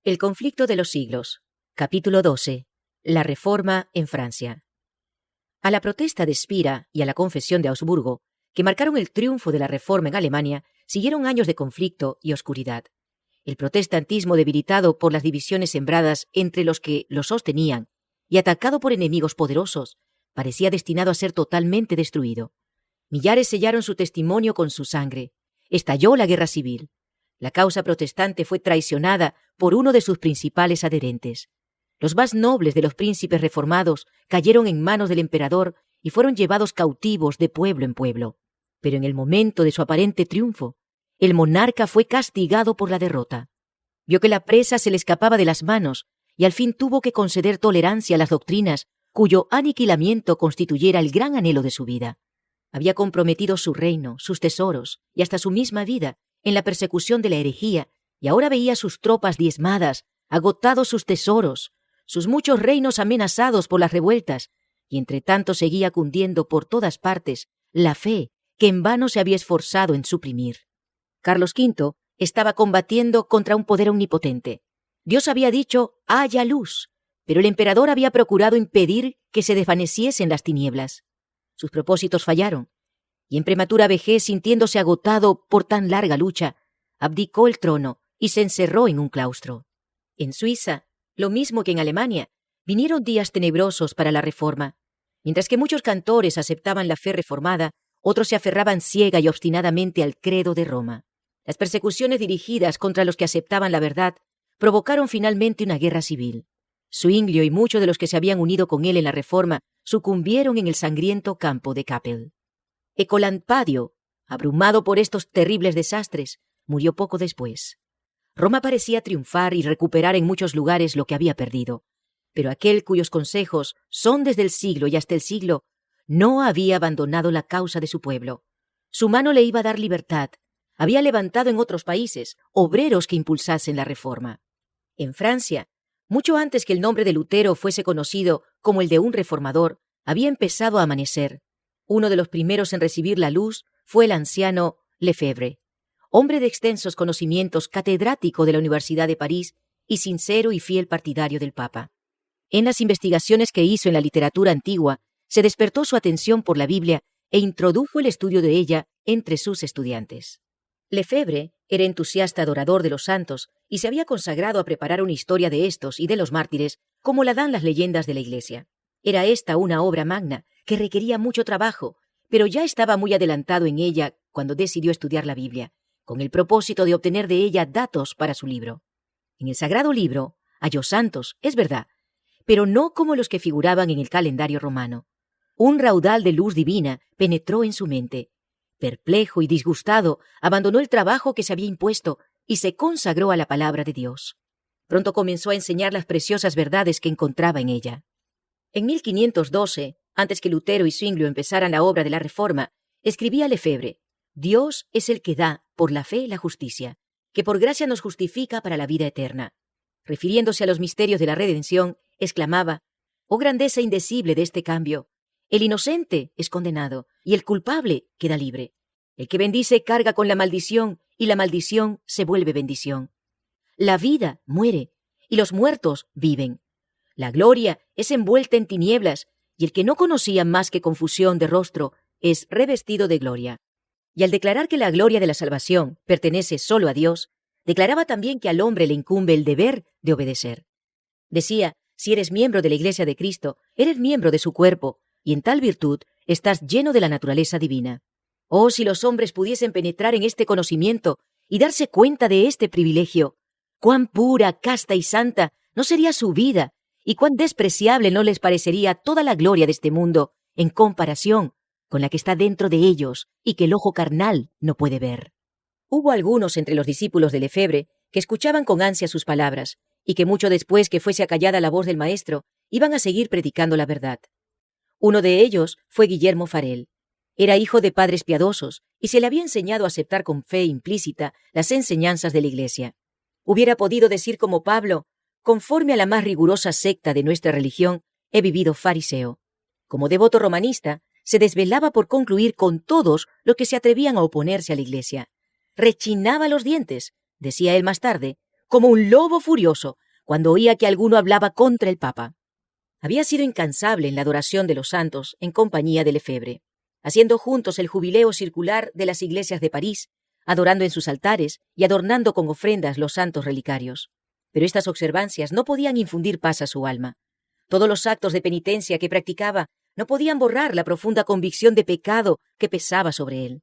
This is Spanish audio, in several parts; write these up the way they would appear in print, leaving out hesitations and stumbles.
El conflicto de los siglos. Capítulo 12. La Reforma en Francia. A la protesta de Spira y a la Confesión de Augsburgo, que marcaron el triunfo de la Reforma en Alemania, siguieron años de conflicto y oscuridad. El protestantismo, debilitado por las divisiones sembradas entre los que lo sostenían y atacado por enemigos poderosos, parecía destinado a ser totalmente destruido. Millares sellaron su testimonio con su sangre. Estalló la guerra civil. La causa protestante fue traicionada por uno de sus principales adherentes. Los más nobles de los príncipes reformados cayeron en manos del emperador y fueron llevados cautivos de pueblo en pueblo. Pero en el momento de su aparente triunfo, el monarca fue castigado por la derrota. Vio que la presa se le escapaba de las manos y al fin tuvo que conceder tolerancia a las doctrinas cuyo aniquilamiento constituyera el gran anhelo de su vida. Había comprometido su reino, sus tesoros y hasta su misma vida en la persecución de la herejía, y ahora veía sus tropas diezmadas, agotados sus tesoros, sus muchos reinos amenazados por las revueltas, y entre tanto seguía cundiendo por todas partes la fe que en vano se había esforzado en suprimir. Carlos V estaba combatiendo contra un poder omnipotente. Dios había dicho, haya luz, pero el emperador había procurado impedir que se desvaneciesen las tinieblas. Sus propósitos fallaron, y en prematura vejez, sintiéndose agotado por tan larga lucha, abdicó el trono y se encerró en un claustro. En Suiza, lo mismo que en Alemania, vinieron días tenebrosos para la Reforma. Mientras que muchos cantores aceptaban la fe reformada, otros se aferraban ciega y obstinadamente al credo de Roma. Las persecuciones dirigidas contra los que aceptaban la verdad provocaron finalmente una guerra civil. Zwinglio y muchos de los que se habían unido con él en la Reforma sucumbieron en el sangriento campo de Kappel. Ecolampadio, abrumado por estos terribles desastres, murió poco después. Roma parecía triunfar y recuperar en muchos lugares lo que había perdido, pero aquel cuyos consejos son desde el siglo y hasta el siglo no había abandonado la causa de su pueblo. Su mano le iba a dar libertad. Había levantado en otros países obreros que impulsasen la reforma. En Francia, mucho antes que el nombre de Lutero fuese conocido como el de un reformador, había empezado a amanecer. Uno de los primeros en recibir la luz fue el anciano Lefebvre, hombre de extensos conocimientos, catedrático de la Universidad de París y sincero y fiel partidario del Papa. En las investigaciones que hizo en la literatura antigua, se despertó su atención por la Biblia e introdujo el estudio de ella entre sus estudiantes. Lefebvre era entusiasta adorador de los santos y se había consagrado a preparar una historia de estos y de los mártires como la dan las leyendas de la Iglesia. Era esta una obra magna que requería mucho trabajo, pero ya estaba muy adelantado en ella cuando decidió estudiar la Biblia, con el propósito de obtener de ella datos para su libro. En el sagrado libro halló santos, es verdad, pero no como los que figuraban en el calendario romano. Un raudal de luz divina penetró en su mente. Perplejo y disgustado, abandonó el trabajo que se había impuesto y se consagró a la palabra de Dios. Pronto comenzó a enseñar las preciosas verdades que encontraba en ella. En 1512, antes que Lutero y Zwinglio empezaran la obra de la Reforma, escribía Lefebvre: Dios es el que da, por la fe, la justicia, que por gracia nos justifica para la vida eterna. Refiriéndose a los misterios de la redención, exclamaba: Oh grandeza indecible de este cambio. El inocente es condenado y el culpable queda libre. El que bendice carga con la maldición y la maldición se vuelve bendición. La vida muere y los muertos viven. La gloria es envuelta en tinieblas y el que no conocía más que confusión de rostro es revestido de gloria. Y al declarar que la gloria de la salvación pertenece solo a Dios, declaraba también que al hombre le incumbe el deber de obedecer. Decía: si eres miembro de la Iglesia de Cristo, eres miembro de su cuerpo, y en tal virtud estás lleno de la naturaleza divina. Oh, si los hombres pudiesen penetrar en este conocimiento y darse cuenta de este privilegio, cuán pura, casta y santa no sería su vida, y cuán despreciable no les parecería toda la gloria de este mundo en comparación con la que está dentro de ellos y que el ojo carnal no puede ver. Hubo algunos entre los discípulos de Lefebvre que escuchaban con ansia sus palabras y que mucho después que fuese acallada la voz del maestro iban a seguir predicando la verdad. Uno de ellos fue Guillermo Farel. Era hijo de padres piadosos y se le había enseñado a aceptar con fe implícita las enseñanzas de la Iglesia. Hubiera podido decir como Pablo: conforme a la más rigurosa secta de nuestra religión, he vivido fariseo. Como devoto romanista, se desvelaba por concluir con todos los que se atrevían a oponerse a la Iglesia. Rechinaba los dientes, decía él más tarde, como un lobo furioso cuando oía que alguno hablaba contra el Papa. Había sido incansable en la adoración de los santos en compañía de Lefebvre, haciendo juntos el jubileo circular de las iglesias de París, adorando en sus altares y adornando con ofrendas los santos relicarios. Pero estas observancias no podían infundir paz a su alma. Todos los actos de penitencia que practicaba no podían borrar la profunda convicción de pecado que pesaba sobre él.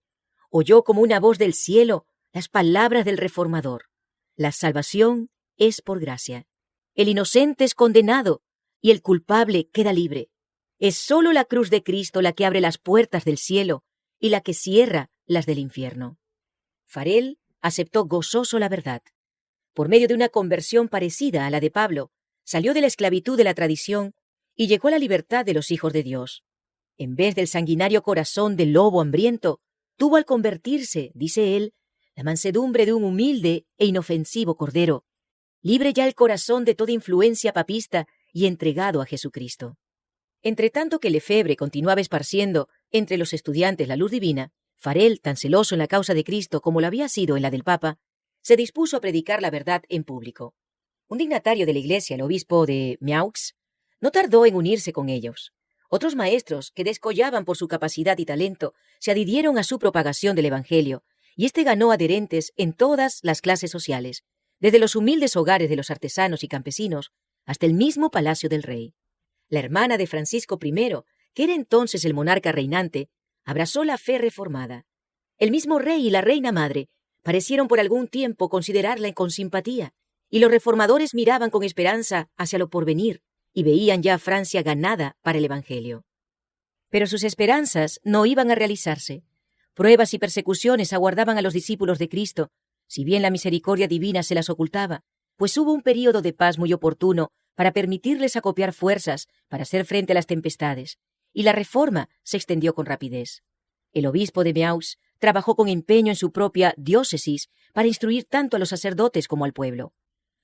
Oyó como una voz del cielo las palabras del Reformador: la salvación es por gracia. El inocente es condenado y el culpable queda libre. Es sólo la cruz de Cristo la que abre las puertas del cielo y la que cierra las del infierno. Farel aceptó gozoso la verdad. Por medio de una conversión parecida a la de Pablo, salió de la esclavitud de la tradición y llegó a la libertad de los hijos de Dios. En vez del sanguinario corazón del lobo hambriento, tuvo al convertirse, dice él, la mansedumbre de un humilde e inofensivo cordero, libre ya el corazón de toda influencia papista y entregado a Jesucristo. Entre tanto que Lefebvre continuaba esparciendo entre los estudiantes la luz divina, Farel, tan celoso en la causa de Cristo como lo había sido en la del Papa, se dispuso a predicar la verdad en público. Un dignatario de la Iglesia, el obispo de Meaux, no tardó en unirse con ellos. Otros maestros, que descollaban por su capacidad y talento, se adhirieron a su propagación del Evangelio, y éste ganó adherentes en todas las clases sociales, desde los humildes hogares de los artesanos y campesinos hasta el mismo palacio del rey. La hermana de Francisco I, que era entonces el monarca reinante, abrazó la fe reformada. El mismo rey y la reina madre parecieron por algún tiempo considerarla con simpatía, y los reformadores miraban con esperanza hacia lo porvenir y veían ya a Francia ganada para el Evangelio. Pero sus esperanzas no iban a realizarse. Pruebas y persecuciones aguardaban a los discípulos de Cristo, si bien la misericordia divina se las ocultaba, pues hubo un período de paz muy oportuno para permitirles acopiar fuerzas para hacer frente a las tempestades, y la reforma se extendió con rapidez. El obispo de Meaux trabajó con empeño en su propia diócesis para instruir tanto a los sacerdotes como al pueblo.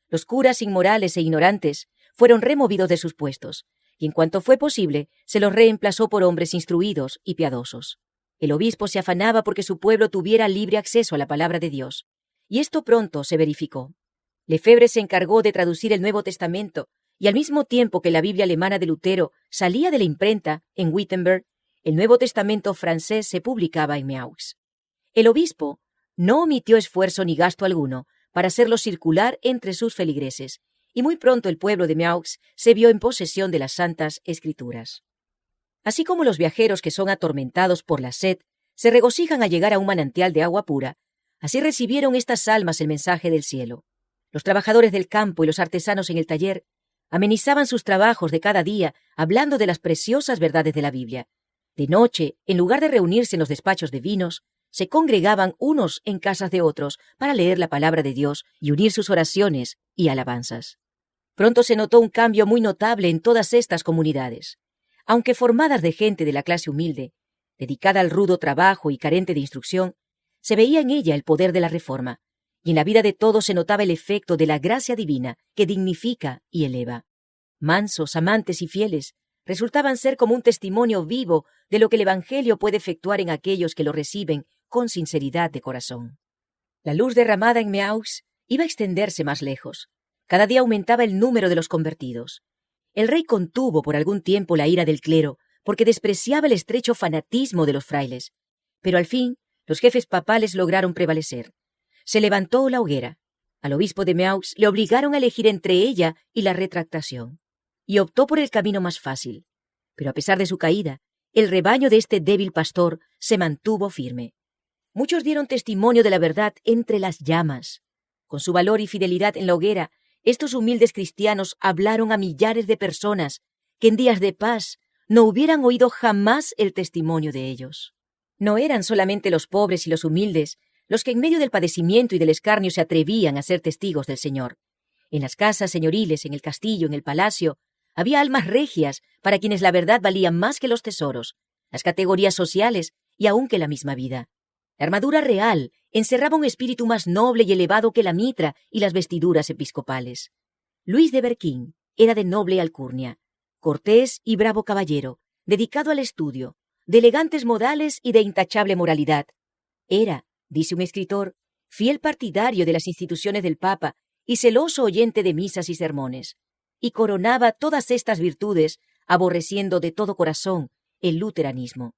Los curas inmorales e ignorantes fueron removidos de sus puestos, y en cuanto fue posible, se los reemplazó por hombres instruidos y piadosos. El obispo se afanaba porque su pueblo tuviera libre acceso a la palabra de Dios, y esto pronto se verificó. Lefebvre se encargó de traducir el Nuevo Testamento, y al mismo tiempo que la Biblia alemana de Lutero salía de la imprenta en Wittenberg, el Nuevo Testamento francés se publicaba en Meaux. El obispo no omitió esfuerzo ni gasto alguno para hacerlo circular entre sus feligreses, y muy pronto el pueblo de Meaux se vio en posesión de las Santas Escrituras. Así como los viajeros que son atormentados por la sed se regocijan al llegar a un manantial de agua pura, así recibieron estas almas el mensaje del cielo. Los trabajadores del campo y los artesanos en el taller amenizaban sus trabajos de cada día hablando de las preciosas verdades de la Biblia. De noche, en lugar de reunirse en los despachos de vinos, se congregaban unos en casas de otros para leer la palabra de Dios y unir sus oraciones y alabanzas. Pronto se notó un cambio muy notable en todas estas comunidades. Aunque formadas de gente de la clase humilde, dedicada al rudo trabajo y carente de instrucción, se veía en ella el poder de la reforma, y en la vida de todos se notaba el efecto de la gracia divina que dignifica y eleva. Mansos, amantes y fieles, resultaban ser como un testimonio vivo de lo que el Evangelio puede efectuar en aquellos que lo reciben con sinceridad de corazón. La luz derramada en Meaux iba a extenderse más lejos. Cada día aumentaba el número de los convertidos. El rey contuvo por algún tiempo la ira del clero, porque despreciaba el estrecho fanatismo de los frailes. Pero al fin, los jefes papales lograron prevalecer. Se levantó la hoguera. Al obispo de Meaux le obligaron a elegir entre ella y la retractación, y optó por el camino más fácil. Pero a pesar de su caída, el rebaño de este débil pastor se mantuvo firme. Muchos dieron testimonio de la verdad entre las llamas. Con su valor y fidelidad en la hoguera, estos humildes cristianos hablaron a millares de personas que en días de paz no hubieran oído jamás el testimonio de ellos. No eran solamente los pobres y los humildes los que en medio del padecimiento y del escarnio se atrevían a ser testigos del Señor. En las casas señoriles, en el castillo, en el palacio, había almas regias para quienes la verdad valía más que los tesoros, las categorías sociales y aun que la misma vida. La armadura real encerraba un espíritu más noble y elevado que la mitra y las vestiduras episcopales. Luis de Berquín era de noble alcurnia, cortés y bravo caballero, dedicado al estudio, de elegantes modales y de intachable moralidad. Era, dice un escritor, fiel partidario de las instituciones del Papa y celoso oyente de misas y sermones, y coronaba todas estas virtudes aborreciendo de todo corazón el luteranismo.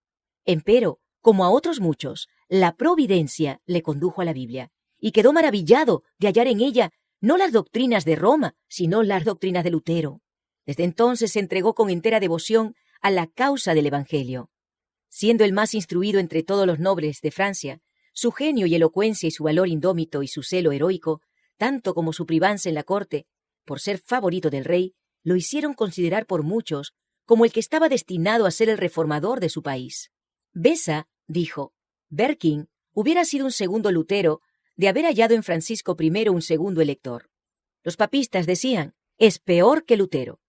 Empero, como a otros muchos, la providencia le condujo a la Biblia, y quedó maravillado de hallar en ella no las doctrinas de Roma, sino las doctrinas de Lutero. Desde entonces se entregó con entera devoción a la causa del Evangelio. Siendo el más instruido entre todos los nobles de Francia, su genio y elocuencia y su valor indómito y su celo heroico, tanto como su privanza en la corte, por ser favorito del rey, lo hicieron considerar por muchos como el que estaba destinado a ser el reformador de su país. Beza dijo: Berquin hubiera sido un segundo Lutero de haber hallado en Francisco I un segundo elector. Los papistas decían: es peor que Lutero.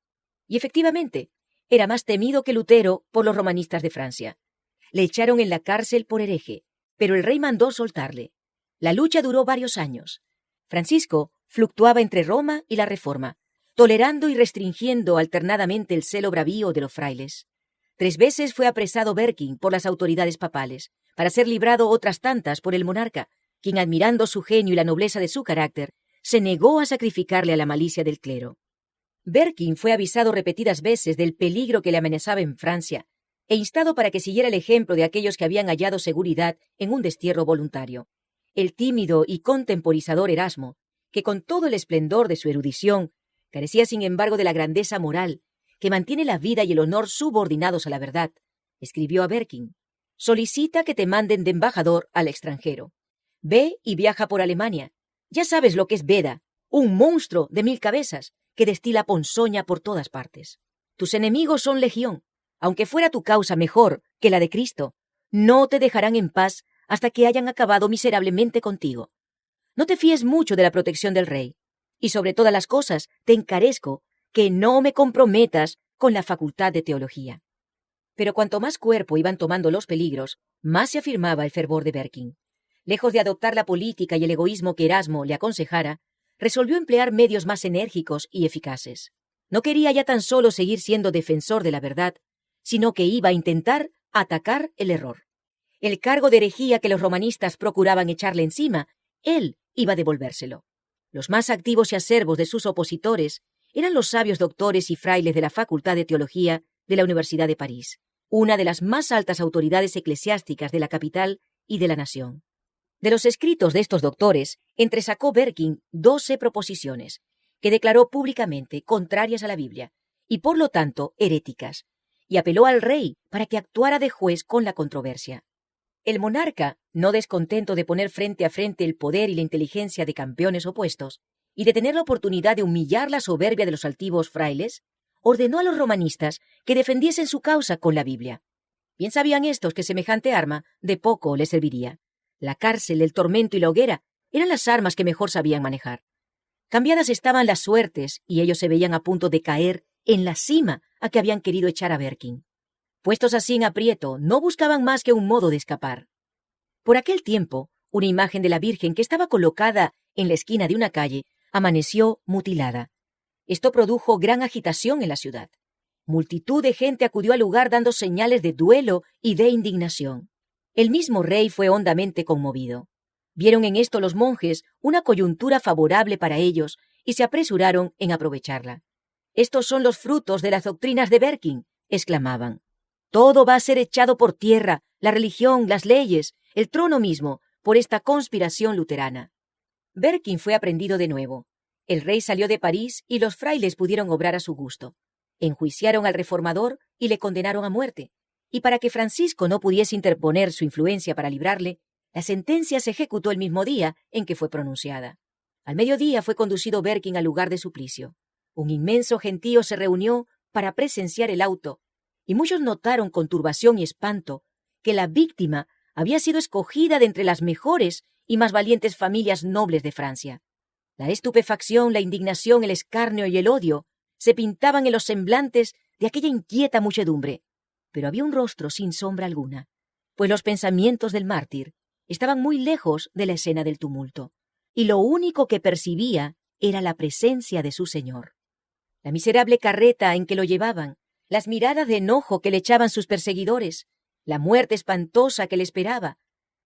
Y efectivamente, era más temido que Lutero por los romanistas de Francia. Le echaron en la cárcel por hereje, pero el rey mandó soltarle. La lucha duró varios años. Francisco fluctuaba entre Roma y la Reforma, tolerando y restringiendo alternadamente el celo bravío de los frailes. 3 veces fue apresado Berquin por las autoridades papales, para ser librado otras tantas por el monarca, quien, admirando su genio y la nobleza de su carácter, se negó a sacrificarle a la malicia del clero. Berquin fue avisado repetidas veces del peligro que le amenazaba en Francia, e instado para que siguiera el ejemplo de aquellos que habían hallado seguridad en un destierro voluntario. El tímido y contemporizador Erasmo, que con todo el esplendor de su erudición, carecía sin embargo de la grandeza moral, que mantiene la vida y el honor subordinados a la verdad, escribió a Berquin: solicita que te manden de embajador al extranjero. Ve y viaja por Alemania. Ya sabes lo que es Beda, un monstruo de 1000 cabezas, que destila ponzoña por todas partes. Tus enemigos son legión. Aunque fuera tu causa mejor que la de Cristo, no te dejarán en paz hasta que hayan acabado miserablemente contigo. No te fíes mucho de la protección del rey, y sobre todas las cosas te encarezco que no me comprometas con la facultad de teología. Pero cuanto más cuerpo iban tomando los peligros, más se afirmaba el fervor de Berquin. Lejos de adoptar la política y el egoísmo que Erasmo le aconsejara, resolvió emplear medios más enérgicos y eficaces. No quería ya tan solo seguir siendo defensor de la verdad, sino que iba a intentar atacar el error. El cargo de herejía que los romanistas procuraban echarle encima, él iba a devolvérselo. Los más activos y acervos de sus opositores eran los sabios doctores y frailes de la Facultad de Teología de la Universidad de París, una de las más altas autoridades eclesiásticas de la capital y de la nación. De los escritos de estos doctores, entresacó Berquin 12 proposiciones, que declaró públicamente contrarias a la Biblia, y por lo tanto heréticas, y apeló al rey para que actuara de juez con la controversia. El monarca, no descontento de poner frente a frente el poder y la inteligencia de campeones opuestos, y de tener la oportunidad de humillar la soberbia de los altivos frailes, ordenó a los romanistas que defendiesen su causa con la Biblia. Bien sabían estos que semejante arma de poco les serviría. La cárcel, el tormento y la hoguera eran las armas que mejor sabían manejar. Cambiadas estaban las suertes, y ellos se veían a punto de caer en la cima a que habían querido echar a Berquin. Puestos así en aprieto, no buscaban más que un modo de escapar. Por aquel tiempo, una imagen de la Virgen que estaba colocada en la esquina de una calle amaneció mutilada. Esto produjo gran agitación en la ciudad. Multitud de gente acudió al lugar dando señales de duelo y de indignación. El mismo rey fue hondamente conmovido. Vieron en esto los monjes una coyuntura favorable para ellos y se apresuraron en aprovecharla. «Estos son los frutos de las doctrinas de Berquin», exclamaban. «Todo va a ser echado por tierra, la religión, las leyes, el trono mismo, por esta conspiración luterana». Berquin fue aprendido de nuevo. El rey salió de París y los frailes pudieron obrar a su gusto. Enjuiciaron al reformador y le condenaron a muerte. Y para que Francisco no pudiese interponer su influencia para librarle, la sentencia se ejecutó el mismo día en que fue pronunciada. Al mediodía fue conducido Berquin al lugar de suplicio. Un inmenso gentío se reunió para presenciar el auto, y muchos notaron con turbación y espanto que la víctima había sido escogida de entre las mejores y más valientes familias nobles de Francia. La estupefacción, la indignación, el escarnio y el odio se pintaban en los semblantes de aquella inquieta muchedumbre, pero había un rostro sin sombra alguna, pues los pensamientos del mártir estaban muy lejos de la escena del tumulto, y lo único que percibía era la presencia de su Señor. La miserable carreta en que lo llevaban, las miradas de enojo que le echaban sus perseguidores, la muerte espantosa que le esperaba,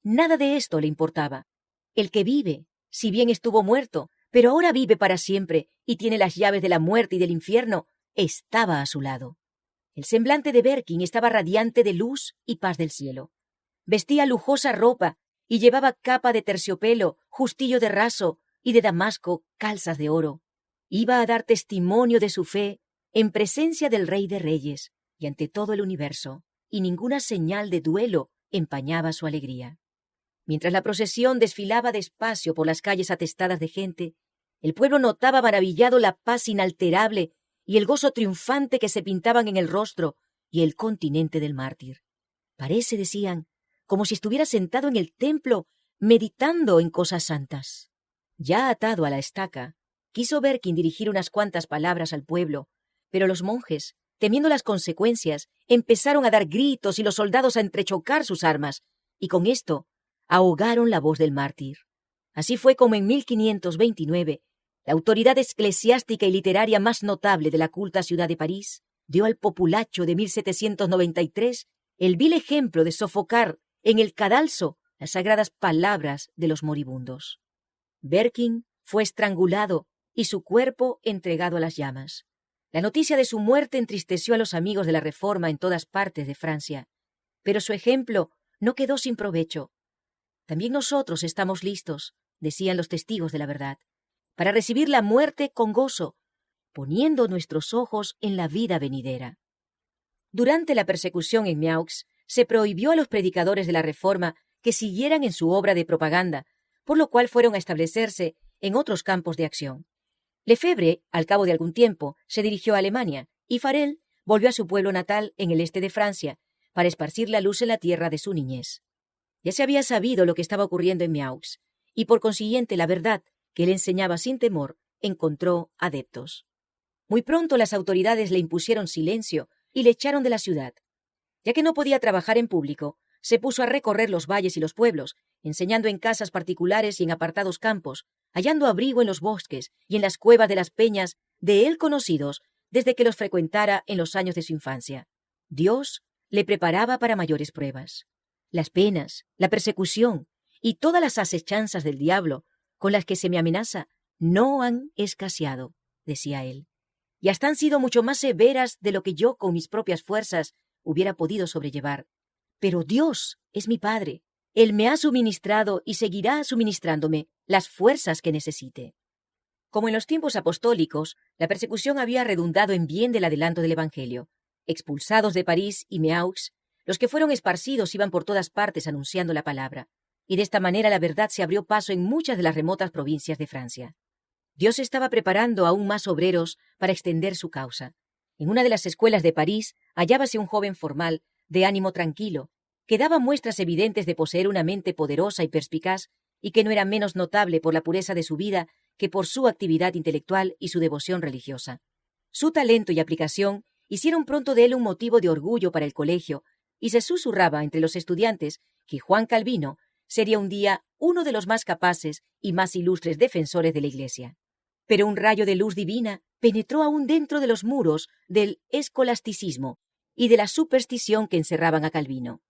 nada de esto le importaba. El que vive, si bien estuvo muerto, pero ahora vive para siempre y tiene las llaves de la muerte y del infierno, estaba a su lado. El semblante de Berkin estaba radiante de luz y paz del cielo. Vestía lujosa ropa y llevaba capa de terciopelo, justillo de raso y de damasco, calzas de oro. Iba a dar testimonio de su fe en presencia del Rey de Reyes y ante todo el universo, y ninguna señal de duelo empañaba su alegría. Mientras la procesión desfilaba despacio por las calles atestadas de gente, el pueblo notaba maravillado la paz inalterable y el gozo triunfante que se pintaban en el rostro y el continente del mártir. Parece, decían, como si estuviera sentado en el templo meditando en cosas santas. Ya atado a la estaca, quiso Berkin dirigir unas cuantas palabras al pueblo, pero los monjes, temiendo las consecuencias, empezaron a dar gritos y los soldados a entrechocar sus armas, y con esto ahogaron la voz del mártir. Así fue como en 1529, la autoridad eclesiástica y literaria más notable de la culta ciudad de París dio al populacho de 1793 el vil ejemplo de sofocar en el cadalso las sagradas palabras de los moribundos. Berkin fue estrangulado y su cuerpo entregado a las llamas. La noticia de su muerte entristeció a los amigos de la Reforma en todas partes de Francia, pero su ejemplo no quedó sin provecho. También nosotros estamos listos, decían los testigos de la verdad, para recibir la muerte con gozo, poniendo nuestros ojos en la vida venidera. Durante la persecución en Meaux, se prohibió a los predicadores de la Reforma que siguieran en su obra de propaganda, por lo cual fueron a establecerse en otros campos de acción. Lefebvre, al cabo de algún tiempo, se dirigió a Alemania, y Farel volvió a su pueblo natal en el este de Francia, para esparcir la luz en la tierra de su niñez. Ya se había sabido lo que estaba ocurriendo en Meaux, y por consiguiente la verdad que él enseñaba sin temor encontró adeptos. Muy pronto las autoridades le impusieron silencio y le echaron de la ciudad. Ya que no podía trabajar en público, se puso a recorrer los valles y los pueblos, enseñando en casas particulares y en apartados campos, hallando abrigo en los bosques y en las cuevas de las peñas de él conocidos desde que los frecuentara en los años de su infancia. Dios le preparaba para mayores pruebas. Las penas, la persecución y todas las asechanzas del diablo con las que se me amenaza no han escaseado, decía él, y hasta han sido mucho más severas de lo que yo con mis propias fuerzas hubiera podido sobrellevar. Pero Dios es mi Padre. Él me ha suministrado y seguirá suministrándome las fuerzas que necesite. Como en los tiempos apostólicos, la persecución había redundado en bien del adelanto del Evangelio. Expulsados de París y Meaux, los que fueron esparcidos iban por todas partes anunciando la palabra, y de esta manera la verdad se abrió paso en muchas de las remotas provincias de Francia. Dios estaba preparando aún más obreros para extender su causa. En una de las escuelas de París hallábase un joven formal, de ánimo tranquilo, que daba muestras evidentes de poseer una mente poderosa y perspicaz, y que no era menos notable por la pureza de su vida que por su actividad intelectual y su devoción religiosa. Su talento y aplicación hicieron pronto de él un motivo de orgullo para el colegio, y se susurraba entre los estudiantes que Juan Calvino sería un día uno de los más capaces y más ilustres defensores de la Iglesia. Pero un rayo de luz divina penetró aún dentro de los muros del escolasticismo y de la superstición que encerraban a Calvino.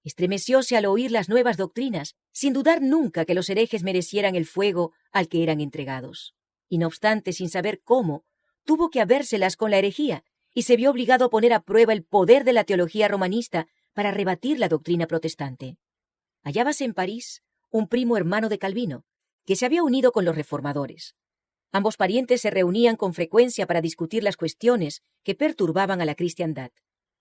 Estremecióse al oír las nuevas doctrinas, sin dudar nunca que los herejes merecieran el fuego al que eran entregados. Y no obstante, sin saber cómo, tuvo que habérselas con la herejía, y se vio obligado a poner a prueba el poder de la teología romanista para rebatir la doctrina protestante. Hallábase en París un primo hermano de Calvino, que se había unido con los reformadores. Ambos parientes se reunían con frecuencia para discutir las cuestiones que perturbaban a la cristiandad.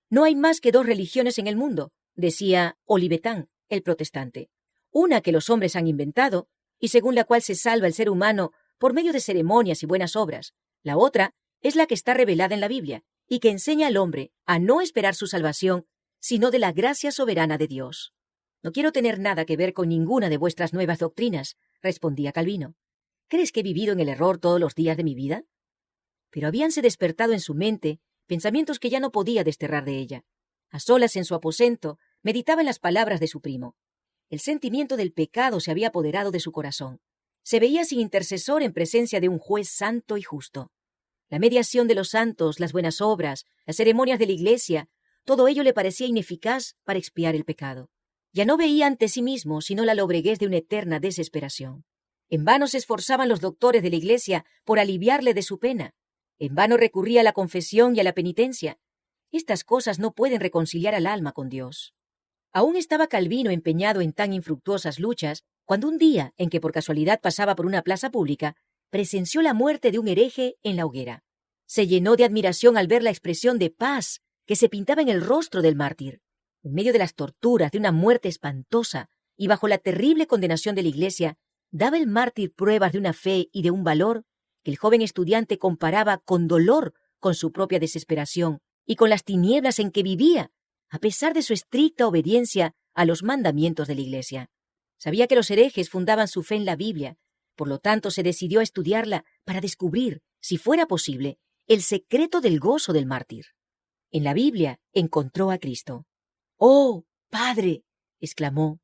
No hay más que dos religiones en el mundo, decía Olivetan, el protestante. Una que los hombres han inventado, y según la cual se salva el ser humano por medio de ceremonias y buenas obras. La otra es la que está revelada en la Biblia, y que enseña al hombre a no esperar su salvación, sino de la gracia soberana de Dios. No quiero tener nada que ver con ninguna de vuestras nuevas doctrinas, respondía Calvino. ¿Crees que he vivido en el error todos los días de mi vida? Pero habíanse despertado en su mente pensamientos que ya no podía desterrar de ella. A solas en su aposento, meditaba en las palabras de su primo. El sentimiento del pecado se había apoderado de su corazón. Se veía sin intercesor en presencia de un juez santo y justo. La mediación de los santos, las buenas obras, las ceremonias de la Iglesia, todo ello le parecía ineficaz para expiar el pecado. Ya no veía ante sí mismo sino la lobreguez de una eterna desesperación. En vano se esforzaban los doctores de la Iglesia por aliviarle de su pena. En vano recurría a la confesión y a la penitencia. Estas cosas no pueden reconciliar al alma con Dios. Aún estaba Calvino empeñado en tan infructuosas luchas, cuando un día en que por casualidad pasaba por una plaza pública, presenció la muerte de un hereje en la hoguera. Se llenó de admiración al ver la expresión de paz que se pintaba en el rostro del mártir. En medio de las torturas de una muerte espantosa y bajo la terrible condenación de la Iglesia, daba el mártir pruebas de una fe y de un valor que el joven estudiante comparaba con dolor con su propia desesperación y con las tinieblas en que vivía, a pesar de su estricta obediencia a los mandamientos de la Iglesia. Sabía que los herejes fundaban su fe en la Biblia, por lo tanto se decidió a estudiarla para descubrir, si fuera posible, el secreto del gozo del mártir. En la Biblia encontró a Cristo. «¡Oh, Padre!», exclamó,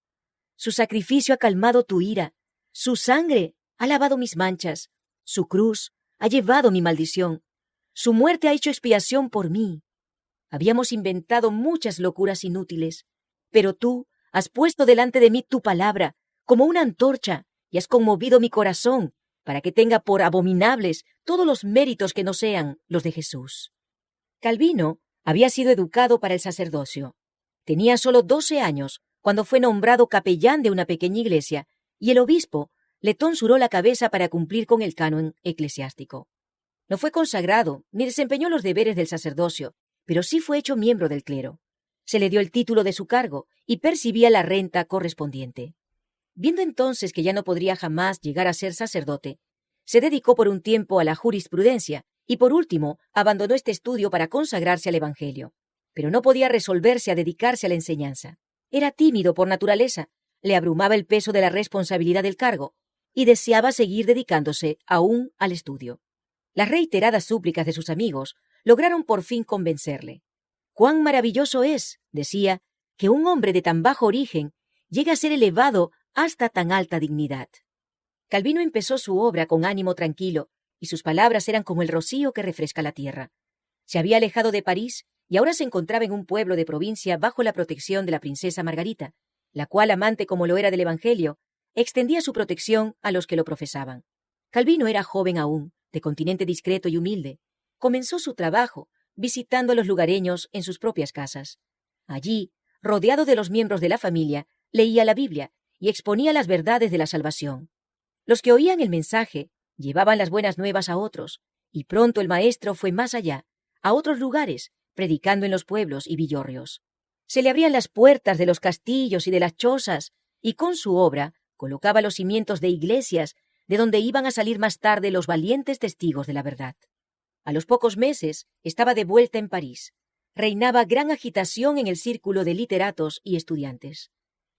«su sacrificio ha calmado tu ira, su sangre ha lavado mis manchas, su cruz ha llevado mi maldición, su muerte ha hecho expiación por mí. Habíamos inventado muchas locuras inútiles, pero tú has puesto delante de mí tu palabra como una antorcha y has conmovido mi corazón para que tenga por abominables todos los méritos que no sean los de Jesús». Calvino había sido educado para el sacerdocio. Tenía solo 12 años cuando fue nombrado capellán de una pequeña iglesia y el obispo le tonsuró la cabeza para cumplir con el canon eclesiástico. No fue consagrado ni desempeñó los deberes del sacerdocio, pero sí fue hecho miembro del clero. Se le dio el título de su cargo y percibía la renta correspondiente. Viendo entonces que ya no podría jamás llegar a ser sacerdote, se dedicó por un tiempo a la jurisprudencia y por último abandonó este estudio para consagrarse al Evangelio. Pero no podía resolverse a dedicarse a la enseñanza. Era tímido por naturaleza, le abrumaba el peso de la responsabilidad del cargo y deseaba seguir dedicándose aún al estudio. Las reiteradas súplicas de sus amigos lograron por fin convencerle. «Cuán maravilloso es», decía, «que un hombre de tan bajo origen llegue a ser elevado hasta tan alta dignidad». Calvino empezó su obra con ánimo tranquilo, y sus palabras eran como el rocío que refresca la tierra. Se había alejado de París y ahora se encontraba en un pueblo de provincia bajo la protección de la princesa Margarita, la cual, amante como lo era del Evangelio, extendía su protección a los que lo profesaban. Calvino era joven aún, de continente discreto y humilde. Comenzó su trabajo visitando a los lugareños en sus propias casas. Allí, rodeado de los miembros de la familia, leía la Biblia y exponía las verdades de la salvación. Los que oían el mensaje llevaban las buenas nuevas a otros, y pronto el maestro fue más allá, a otros lugares, predicando en los pueblos y villorrios. Se le abrían las puertas de los castillos y de las chozas, y con su obra colocaba los cimientos de iglesias de donde iban a salir más tarde los valientes testigos de la verdad. A los pocos meses estaba de vuelta en París. Reinaba gran agitación en el círculo de literatos y estudiantes.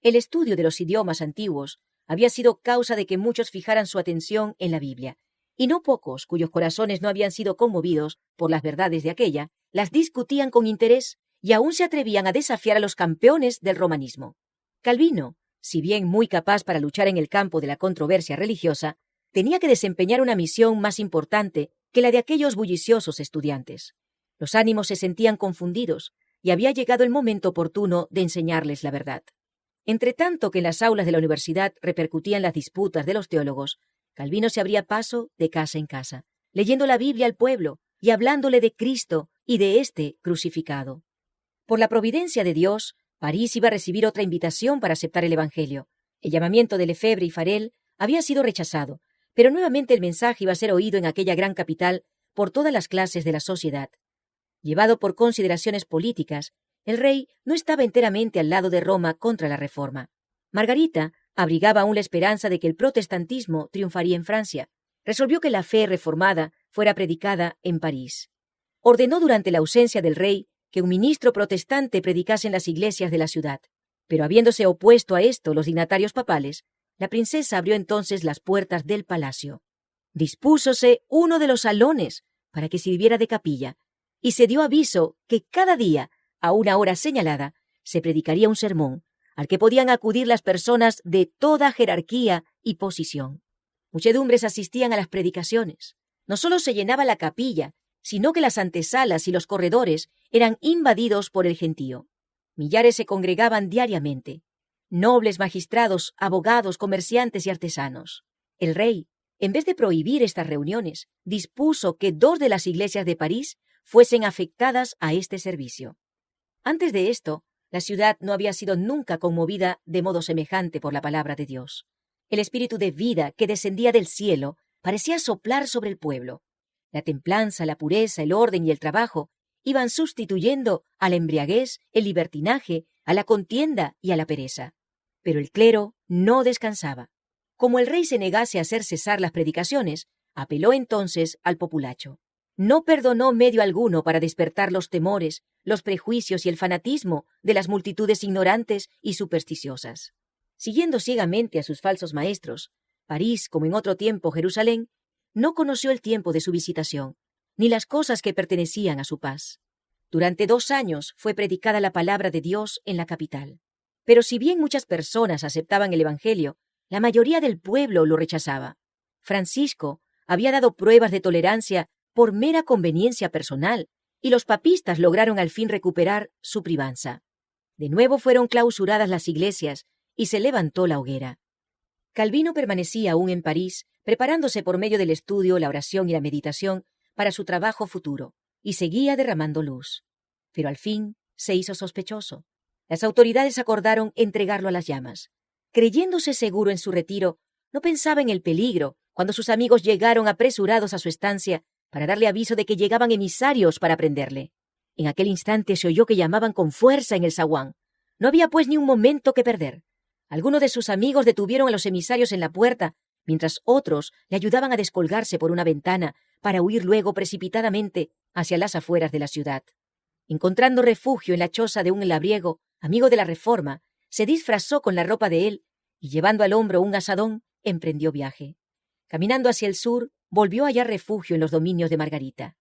El estudio de los idiomas antiguos había sido causa de que muchos fijaran su atención en la Biblia, y no pocos, cuyos corazones no habían sido conmovidos por las verdades de aquella, las discutían con interés y aún se atrevían a desafiar a los campeones del romanismo. Calvino, si bien muy capaz para luchar en el campo de la controversia religiosa, tenía que desempeñar una misión más importante que la de aquellos bulliciosos estudiantes. Los ánimos se sentían confundidos y había llegado el momento oportuno de enseñarles la verdad. Entretanto que en las aulas de la universidad repercutían las disputas de los teólogos, Calvino se abría paso de casa en casa, leyendo la Biblia al pueblo y hablándole de Cristo y de éste crucificado. Por la providencia de Dios, París iba a recibir otra invitación para aceptar el Evangelio. El llamamiento de Lefebvre y Farel había sido rechazado, pero nuevamente el mensaje iba a ser oído en aquella gran capital por todas las clases de la sociedad. Llevado por consideraciones políticas, el rey no estaba enteramente al lado de Roma contra la Reforma. Margarita abrigaba aún la esperanza de que el protestantismo triunfaría en Francia. Resolvió que la fe reformada fuera predicada en París. Ordenó durante la ausencia del rey que un ministro protestante predicase en las iglesias de la ciudad. Pero habiéndose opuesto a esto los dignatarios papales, la princesa abrió entonces las puertas del palacio. Dispúsose uno de los salones para que sirviera de capilla, y se dio aviso que cada día, a una hora señalada, se predicaría un sermón, al que podían acudir las personas de toda jerarquía y posición. Muchedumbres asistían a las predicaciones. No solo se llenaba la capilla, sino que las antesalas y los corredores eran invadidos por el gentío. Millares se congregaban diariamente. Nobles, magistrados, abogados, comerciantes y artesanos. El rey, en vez de prohibir estas reuniones, dispuso que 2 de las iglesias de París fuesen afectadas a este servicio. Antes de esto, la ciudad no había sido nunca conmovida de modo semejante por la palabra de Dios. El espíritu de vida que descendía del cielo parecía soplar sobre el pueblo. La templanza, la pureza, el orden y el trabajo iban sustituyendo a la embriaguez, el libertinaje, a la contienda y a la pereza. Pero el clero no descansaba. Como el rey se negase a hacer cesar las predicaciones, apeló entonces al populacho. No perdonó medio alguno para despertar los temores, los prejuicios y el fanatismo de las multitudes ignorantes y supersticiosas. Siguiendo ciegamente a sus falsos maestros, París, como en otro tiempo Jerusalén, no conoció el tiempo de su visitación, ni las cosas que pertenecían a su paz. Durante 2 años fue predicada la palabra de Dios en la capital. Pero si bien muchas personas aceptaban el Evangelio, la mayoría del pueblo lo rechazaba. Francisco había dado pruebas de tolerancia por mera conveniencia personal, y los papistas lograron al fin recuperar su privanza. De nuevo fueron clausuradas las iglesias y se levantó la hoguera. Calvino permanecía aún en París, preparándose por medio del estudio, la oración y la meditación para su trabajo futuro, y seguía derramando luz. Pero al fin se hizo sospechoso. Las autoridades acordaron entregarlo a las llamas. Creyéndose seguro en su retiro, no pensaba en el peligro cuando sus amigos llegaron apresurados a su estancia para darle aviso de que llegaban emisarios para prenderle. En aquel instante se oyó que llamaban con fuerza en el zaguán. No había pues ni un momento que perder. Algunos de sus amigos detuvieron a los emisarios en la puerta, mientras otros le ayudaban a descolgarse por una ventana para huir luego precipitadamente hacia las afueras de la ciudad. Encontrando refugio en la choza de un labriego, amigo de la Reforma, se disfrazó con la ropa de él y, llevando al hombro un azadón, emprendió viaje. Caminando hacia el sur, volvió a hallar refugio en los dominios de Margarita.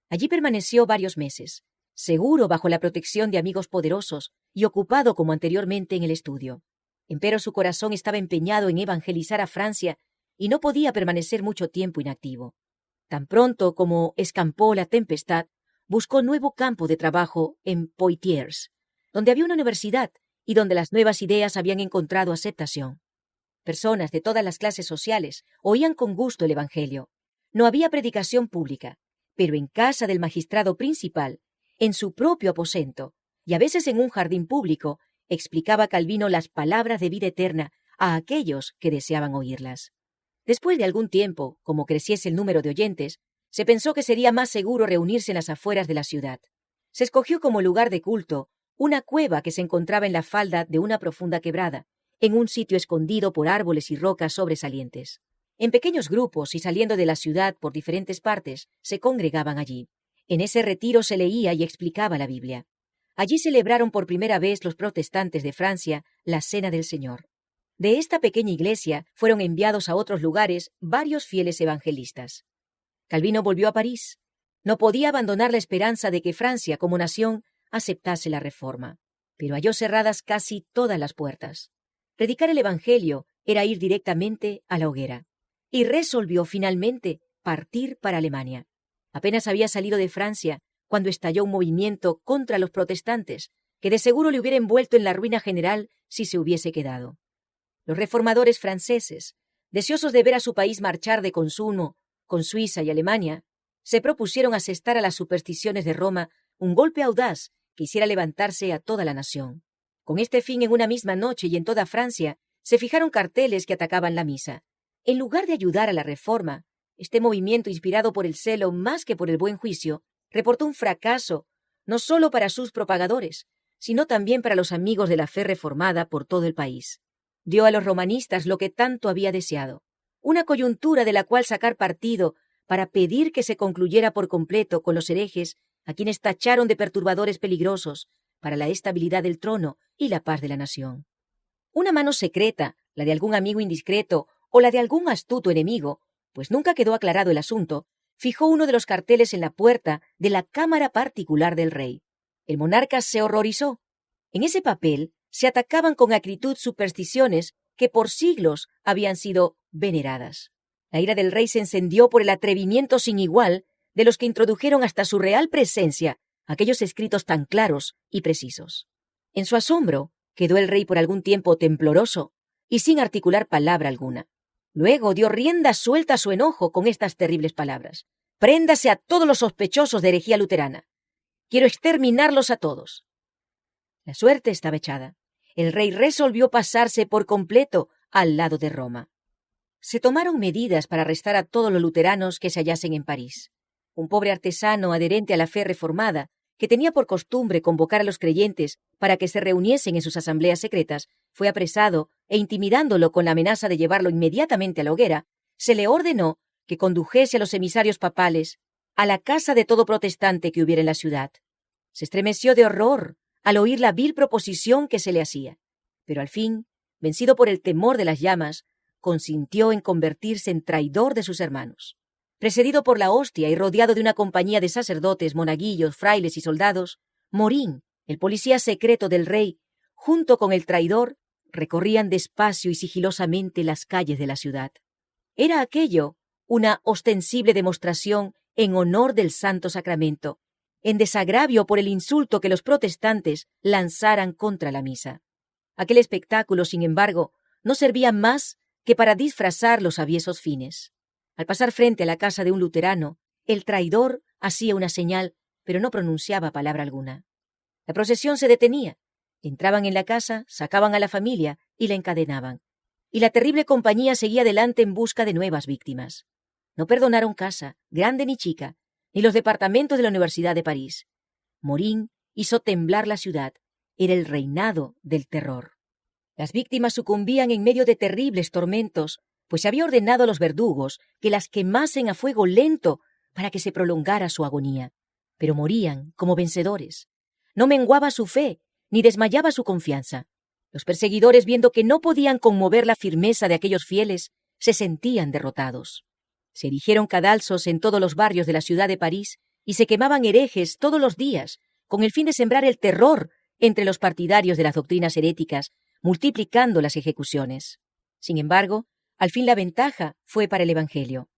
Allí permaneció varios meses, seguro bajo la protección de amigos poderosos y ocupado como anteriormente en el estudio. Empero su corazón estaba empeñado en evangelizar a Francia y no podía permanecer mucho tiempo inactivo. Tan pronto como escampó la tempestad, buscó nuevo campo de trabajo en Poitiers, donde había una universidad y donde las nuevas ideas habían encontrado aceptación. Personas de todas las clases sociales oían con gusto el Evangelio. No había predicación pública, pero en casa del magistrado principal, en su propio aposento, y a veces en un jardín público, explicaba Calvino las palabras de vida eterna a aquellos que deseaban oírlas. Después de algún tiempo, como creciese el número de oyentes, se pensó que sería más seguro reunirse en las afueras de la ciudad. Se escogió como lugar de culto una cueva que se encontraba en la falda de una profunda quebrada, en un sitio escondido por árboles y rocas sobresalientes. En pequeños grupos y saliendo de la ciudad por diferentes partes, se congregaban allí. En ese retiro se leía y explicaba la Biblia. Allí celebraron por primera vez los protestantes de Francia la Cena del Señor. De esta pequeña iglesia fueron enviados a otros lugares varios fieles evangelistas. Calvino volvió a París. No podía abandonar la esperanza de que Francia, como nación, aceptase la Reforma, pero halló cerradas casi todas las puertas. Predicar el Evangelio era ir directamente a la hoguera, y resolvió finalmente partir para Alemania. Apenas había salido de Francia cuando estalló un movimiento contra los protestantes, que de seguro le hubiera envuelto en la ruina general si se hubiese quedado. Los reformadores franceses, deseosos de ver a su país marchar de consumo con Suiza y Alemania, se propusieron asestar a las supersticiones de Roma un golpe audaz que hiciera levantarse a toda la nación. Con este fin, en una misma noche y en toda Francia, se fijaron carteles que atacaban la misa. En lugar de ayudar a la Reforma, este movimiento, inspirado por el celo más que por el buen juicio, reportó un fracaso no solo para sus propagadores, sino también para los amigos de la fe reformada por todo el país. Dio a los romanistas lo que tanto había deseado, una coyuntura de la cual sacar partido para pedir que se concluyera por completo con los herejes a quienes tacharon de perturbadores peligrosos para la estabilidad del trono y la paz de la nación. Una mano secreta, la de algún amigo indiscreto o la de algún astuto enemigo, pues nunca quedó aclarado el asunto, fijó uno de los carteles en la puerta de la cámara particular del rey. El monarca se horrorizó. En ese papel se atacaban con acritud supersticiones que por siglos habían sido veneradas. La ira del rey se encendió por el atrevimiento sin igual de los que introdujeron hasta su real presencia aquellos escritos tan claros y precisos. En su asombro, quedó el rey por algún tiempo tembloroso y sin articular palabra alguna. Luego dio rienda suelta a su enojo con estas terribles palabras: «Préndase a todos los sospechosos de herejía luterana. Quiero exterminarlos a todos». La suerte estaba echada. El rey resolvió pasarse por completo al lado de Roma. Se tomaron medidas para arrestar a todos los luteranos que se hallasen en París. Un pobre artesano adherente a la fe reformada, que tenía por costumbre convocar a los creyentes para que se reuniesen en sus asambleas secretas, fue apresado e, intimidándolo con la amenaza de llevarlo inmediatamente a la hoguera, se le ordenó que condujese a los emisarios papales a la casa de todo protestante que hubiera en la ciudad. Se estremeció de horror al oír la vil proposición que se le hacía, pero al fin, vencido por el temor de las llamas, consintió en convertirse en traidor de sus hermanos. Precedido por la hostia y rodeado de una compañía de sacerdotes, monaguillos, frailes y soldados, Morín, el policía secreto del rey, junto con el traidor, recorrían despacio y sigilosamente las calles de la ciudad. Era aquello una ostensible demostración en honor del Santo Sacramento, en desagravio por el insulto que los protestantes lanzaran contra la misa. Aquel espectáculo, sin embargo, no servía más que para disfrazar los aviesos fines. Al pasar frente a la casa de un luterano, el traidor hacía una señal, pero no pronunciaba palabra alguna. La procesión se detenía. Entraban en la casa, sacaban a la familia y la encadenaban. Y la terrible compañía seguía adelante en busca de nuevas víctimas. No perdonaron casa, grande ni chica, ni los departamentos de la Universidad de París. Morín hizo temblar la ciudad. Era el reinado del terror. Las víctimas sucumbían en medio de terribles tormentos, pues se había ordenado a los verdugos que las quemasen a fuego lento para que se prolongara su agonía. Pero morían como vencedores. No menguaba su fe, ni desmayaba su confianza. Los perseguidores, viendo que no podían conmover la firmeza de aquellos fieles, se sentían derrotados. Se erigieron cadalsos en todos los barrios de la ciudad de París y se quemaban herejes todos los días, con el fin de sembrar el terror entre los partidarios de las doctrinas heréticas, multiplicando las ejecuciones. Sin embargo, al fin la ventaja fue para el Evangelio.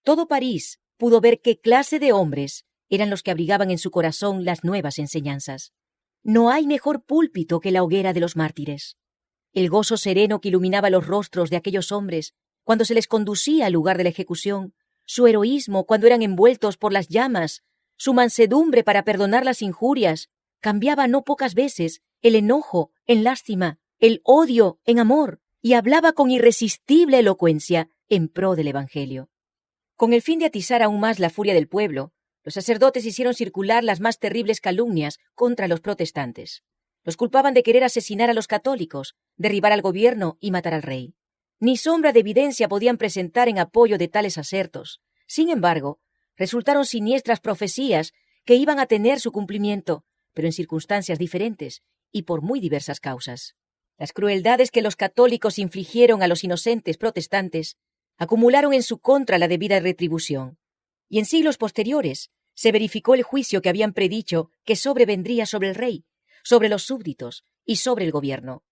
Todo París pudo ver qué clase de hombres eran los que abrigaban en su corazón las nuevas enseñanzas. No hay mejor púlpito que la hoguera de los mártires. El gozo sereno que iluminaba los rostros de aquellos hombres cuando se les conducía al lugar de la ejecución, su heroísmo cuando eran envueltos por las llamas, su mansedumbre para perdonar las injurias, cambiaba no pocas veces el enojo en lástima, el odio en amor, y hablaba con irresistible elocuencia en pro del Evangelio. Con el fin de atizar aún más la furia del pueblo, los sacerdotes hicieron circular las más terribles calumnias contra los protestantes. Los culpaban de querer asesinar a los católicos, derribar al gobierno y matar al rey. Ni sombra de evidencia podían presentar en apoyo de tales asertos. Sin embargo, resultaron siniestras profecías que iban a tener su cumplimiento, pero en circunstancias diferentes y por muy diversas causas. Las crueldades que los católicos infligieron a los inocentes protestantes acumularon en su contra la debida retribución, y en siglos posteriores se verificó el juicio que habían predicho que sobrevendría sobre el rey, sobre los súbditos y sobre el gobierno.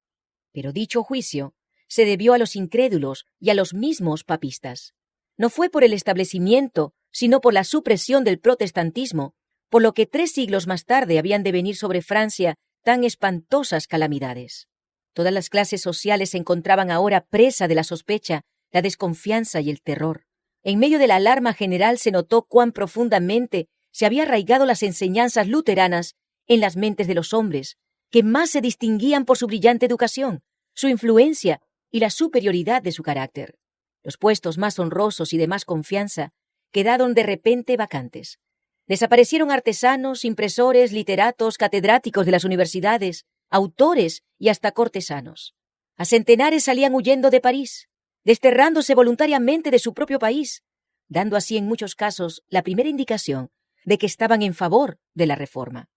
Pero dicho juicio se debió a los incrédulos y a los mismos papistas. No fue por el establecimiento, sino por la supresión del protestantismo, por lo que 3 siglos más tarde habían de venir sobre Francia tan espantosas calamidades. Todas las clases sociales se encontraban ahora presa de la sospecha, la desconfianza y el terror. En medio de la alarma general se notó cuán profundamente se había arraigado las enseñanzas luteranas en las mentes de los hombres, que más se distinguían por su brillante educación, su influencia y la superioridad de su carácter. Los puestos más honrosos y de más confianza quedaron de repente vacantes. Desaparecieron artesanos, impresores, literatos, catedráticos de las universidades, autores y hasta cortesanos. A centenares salían huyendo de París, desterrándose voluntariamente de su propio país, dando así en muchos casos la primera indicación de que estaban en favor de la Reforma.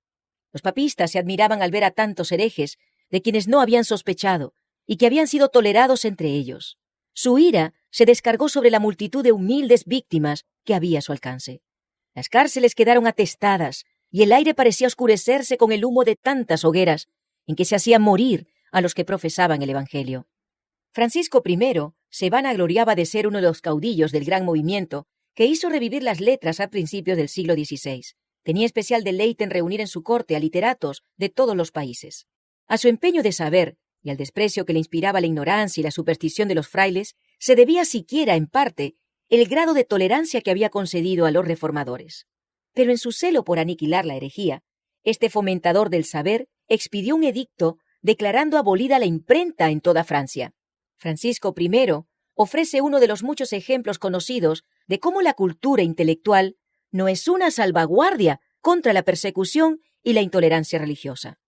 Los papistas se admiraban al ver a tantos herejes de quienes no habían sospechado y que habían sido tolerados entre ellos. Su ira se descargó sobre la multitud de humildes víctimas que había a su alcance. Las cárceles quedaron atestadas y el aire parecía oscurecerse con el humo de tantas hogueras en que se hacía morir a los que profesaban el Evangelio. Francisco I se vanagloriaba de ser uno de los caudillos del gran movimiento que hizo revivir las letras a principios del siglo XVI. Tenía especial deleite en reunir en su corte a literatos de todos los países. A su empeño de saber y al desprecio que le inspiraba la ignorancia y la superstición de los frailes, se debía siquiera, en parte, el grado de tolerancia que había concedido a los reformadores. Pero en su celo por aniquilar la herejía, este fomentador del saber expidió un edicto declarando abolida la imprenta en toda Francia. Francisco I ofrece uno de los muchos ejemplos conocidos de cómo la cultura intelectual no es una salvaguardia contra la persecución y la intolerancia religiosa.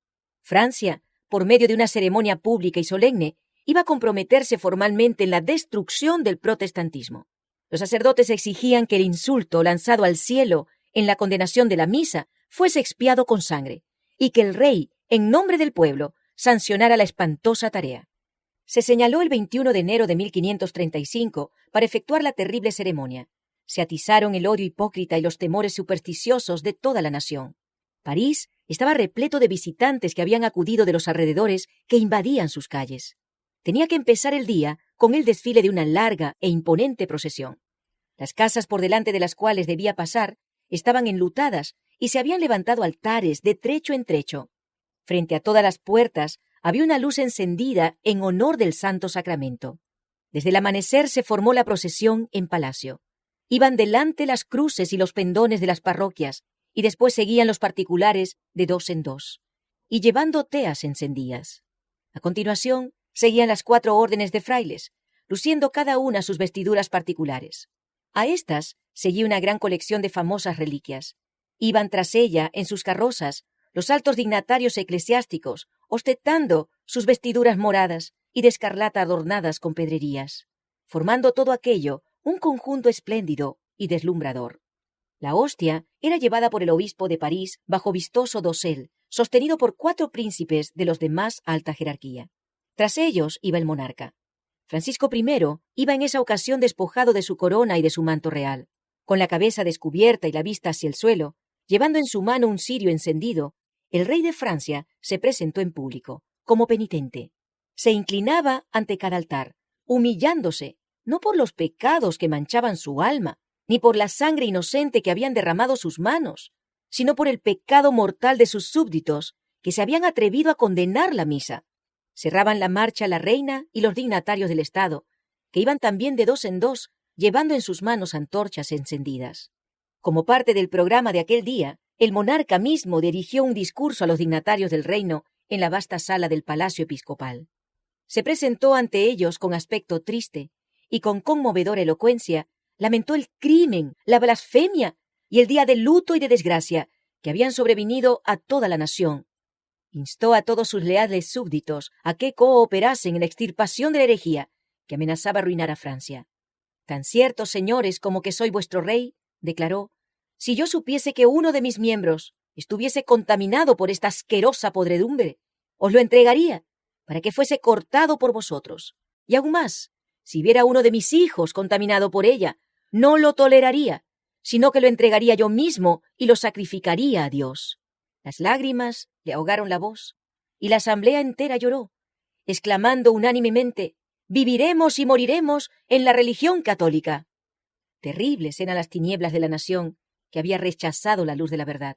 Francia, por medio de una ceremonia pública y solemne, iba a comprometerse formalmente en la destrucción del protestantismo. Los sacerdotes exigían que el insulto lanzado al cielo en la condenación de la misa fuese expiado con sangre, y que el rey, en nombre del pueblo, sancionara la espantosa tarea. Se señaló el 21 de enero de 1535 para efectuar la terrible ceremonia. Se atizaron el odio hipócrita y los temores supersticiosos de toda la nación. París estaba repleto de visitantes que habían acudido de los alrededores que invadían sus calles. Tenía que empezar el día con el desfile de una larga e imponente procesión. Las casas por delante de las cuales debía pasar estaban enlutadas y se habían levantado altares de trecho en trecho. Frente a todas las puertas había una luz encendida en honor del Santo Sacramento. Desde el amanecer se formó la procesión en palacio. Iban delante las cruces y los pendones de las parroquias, y después seguían los particulares de dos en dos, y llevando teas encendidas. A continuación, seguían las 4 órdenes de frailes, luciendo cada una sus vestiduras particulares. A estas seguía una gran colección de famosas reliquias. Iban tras ella, en sus carrozas, los altos dignatarios eclesiásticos, ostentando sus vestiduras moradas y de escarlata adornadas con pedrerías, formando todo aquello un conjunto espléndido y deslumbrador. La hostia era llevada por el obispo de París bajo vistoso dosel, sostenido por 4 príncipes de los de más alta jerarquía. Tras ellos iba el monarca. Francisco I iba en esa ocasión despojado de su corona y de su manto real, con la cabeza descubierta y la vista hacia el suelo, llevando en su mano un cirio encendido. El rey de Francia se presentó en público, como penitente. Se inclinaba ante cada altar, humillándose, no por los pecados que manchaban su alma, ni por la sangre inocente que habían derramado sus manos, sino por el pecado mortal de sus súbditos, que se habían atrevido a condenar la misa. Cerraban la marcha la reina y los dignatarios del Estado, que iban también de 2 en 2, llevando en sus manos antorchas encendidas. Como parte del programa de aquel día, el monarca mismo dirigió un discurso a los dignatarios del reino en la vasta sala del Palacio Episcopal. Se presentó ante ellos con aspecto triste y con conmovedora elocuencia lamentó el crimen, la blasfemia y el día de luto y de desgracia que habían sobrevenido a toda la nación. Instó a todos sus leales súbditos a que cooperasen en la extirpación de la herejía que amenazaba arruinar a Francia. Tan cierto, señores, como que soy vuestro rey, declaró, si yo supiese que uno de mis miembros estuviese contaminado por esta asquerosa podredumbre, os lo entregaría para que fuese cortado por vosotros. Y aún más, si viera uno de mis hijos contaminado por ella, no lo toleraría, sino que lo entregaría yo mismo y lo sacrificaría a Dios. Las lágrimas le ahogaron la voz, y la asamblea entera lloró, exclamando unánimemente, «Viviremos y moriremos en la religión católica». Terribles eran las tinieblas de la nación, que había rechazado la luz de la verdad.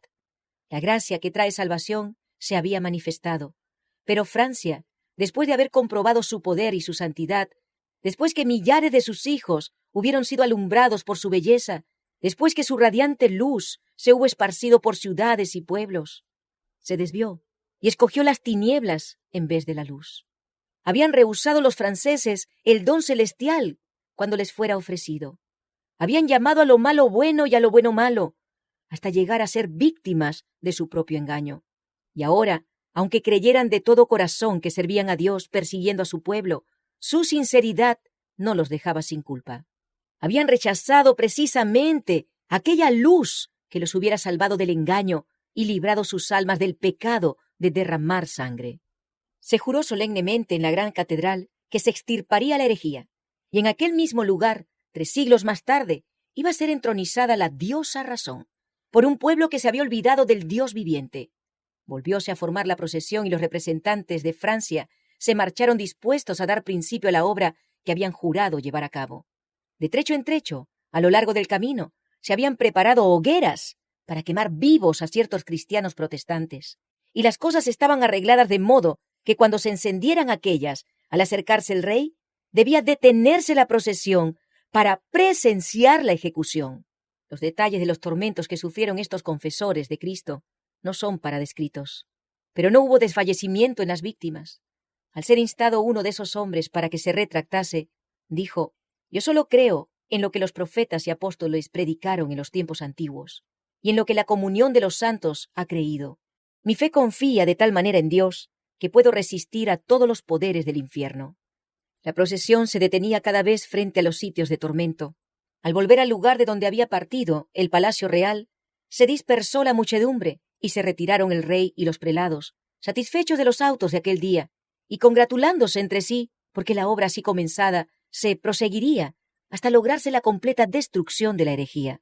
La gracia que trae salvación se había manifestado, pero Francia, después de haber comprobado su poder y su santidad, después que millares de sus hijos hubieron sido alumbrados por su belleza, después que su radiante luz se hubo esparcido por ciudades y pueblos, se desvió y escogió las tinieblas en vez de la luz. Habían rehusado los franceses el don celestial cuando les fuera ofrecido. Habían llamado a lo malo bueno y a lo bueno malo, hasta llegar a ser víctimas de su propio engaño. Y ahora, aunque creyeran de todo corazón que servían a Dios persiguiendo a su pueblo, su sinceridad no los dejaba sin culpa. Habían rechazado precisamente aquella luz que los hubiera salvado del engaño y librado sus almas del pecado de derramar sangre. Se juró solemnemente en la gran catedral que se extirparía la herejía, y en aquel mismo lugar, 3 siglos más tarde, iba a ser entronizada la diosa razón, por un pueblo que se había olvidado del Dios viviente. Volvióse a formar la procesión y los representantes de Francia se marcharon dispuestos a dar principio a la obra que habían jurado llevar a cabo. De trecho en trecho, a lo largo del camino, se habían preparado hogueras para quemar vivos a ciertos cristianos protestantes, y las cosas estaban arregladas de modo que cuando se encendieran aquellas, al acercarse el rey, debía detenerse la procesión para presenciar la ejecución. Los detalles de los tormentos que sufrieron estos confesores de Cristo no son para descritos. Pero no hubo desfallecimiento en las víctimas. Al ser instado uno de esos hombres para que se retractase, dijo: «Yo solo creo en lo que los profetas y apóstoles predicaron en los tiempos antiguos, y en lo que la comunión de los santos ha creído. Mi fe confía de tal manera en Dios que puedo resistir a todos los poderes del infierno». La procesión se detenía cada vez frente a los sitios de tormento. Al volver al lugar de donde había partido, el palacio real, se dispersó la muchedumbre y se retiraron el rey y los prelados, satisfechos de los autos de aquel día y congratulándose entre sí porque la obra así comenzada se proseguiría hasta lograrse la completa destrucción de la herejía.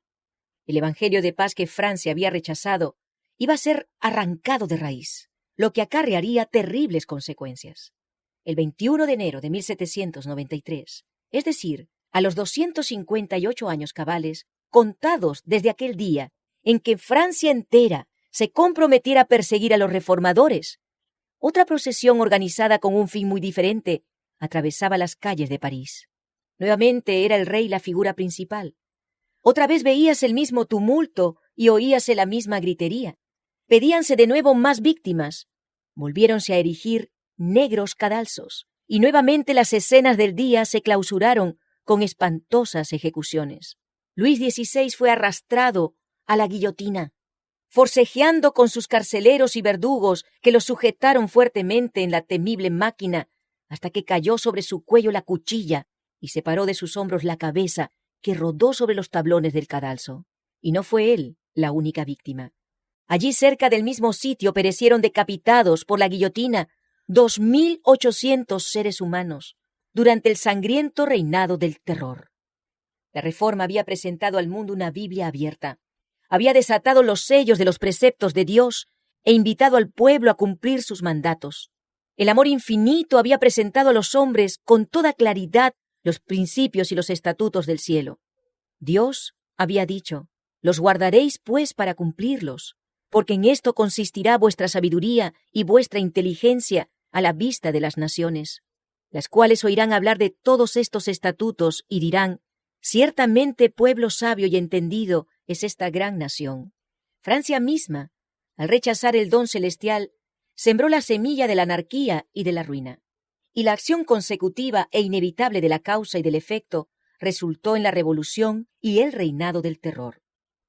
El evangelio de paz que Francia había rechazado iba a ser arrancado de raíz, lo que acarrearía terribles consecuencias. El 21 de enero de 1793, es decir, a los 258 años cabales, contados desde aquel día en que Francia entera se comprometiera a perseguir a los reformadores, otra procesión organizada con un fin muy diferente atravesaba las calles de París. Nuevamente era el rey la figura principal. Otra vez veías el mismo tumulto y oíase la misma gritería. Pedíanse de nuevo más víctimas. Volviéronse a erigir negros cadalsos, y nuevamente las escenas del día se clausuraron con espantosas ejecuciones. Luis XVI fue arrastrado a la guillotina, forcejeando con sus carceleros y verdugos que lo sujetaron fuertemente en la temible máquina hasta que cayó sobre su cuello la cuchilla y separó de sus hombros la cabeza que rodó sobre los tablones del cadalso. Y no fue él la única víctima. Allí cerca del mismo sitio perecieron decapitados por la guillotina 2.800 seres humanos durante el sangriento reinado del terror. La Reforma había presentado al mundo una Biblia abierta. Había desatado los sellos de los preceptos de Dios e invitado al pueblo a cumplir sus mandatos. El amor infinito había presentado a los hombres con toda claridad los principios y los estatutos del cielo. Dios había dicho: «Los guardaréis, pues, para cumplirlos, porque en esto consistirá vuestra sabiduría y vuestra inteligencia a la vista de las naciones, las cuales oirán hablar de todos estos estatutos y dirán: ciertamente pueblo sabio y entendido es esta gran nación». Francia misma, al rechazar el don celestial, sembró la semilla de la anarquía y de la ruina. Y la acción consecutiva e inevitable de la causa y del efecto resultó en la revolución y el reinado del terror.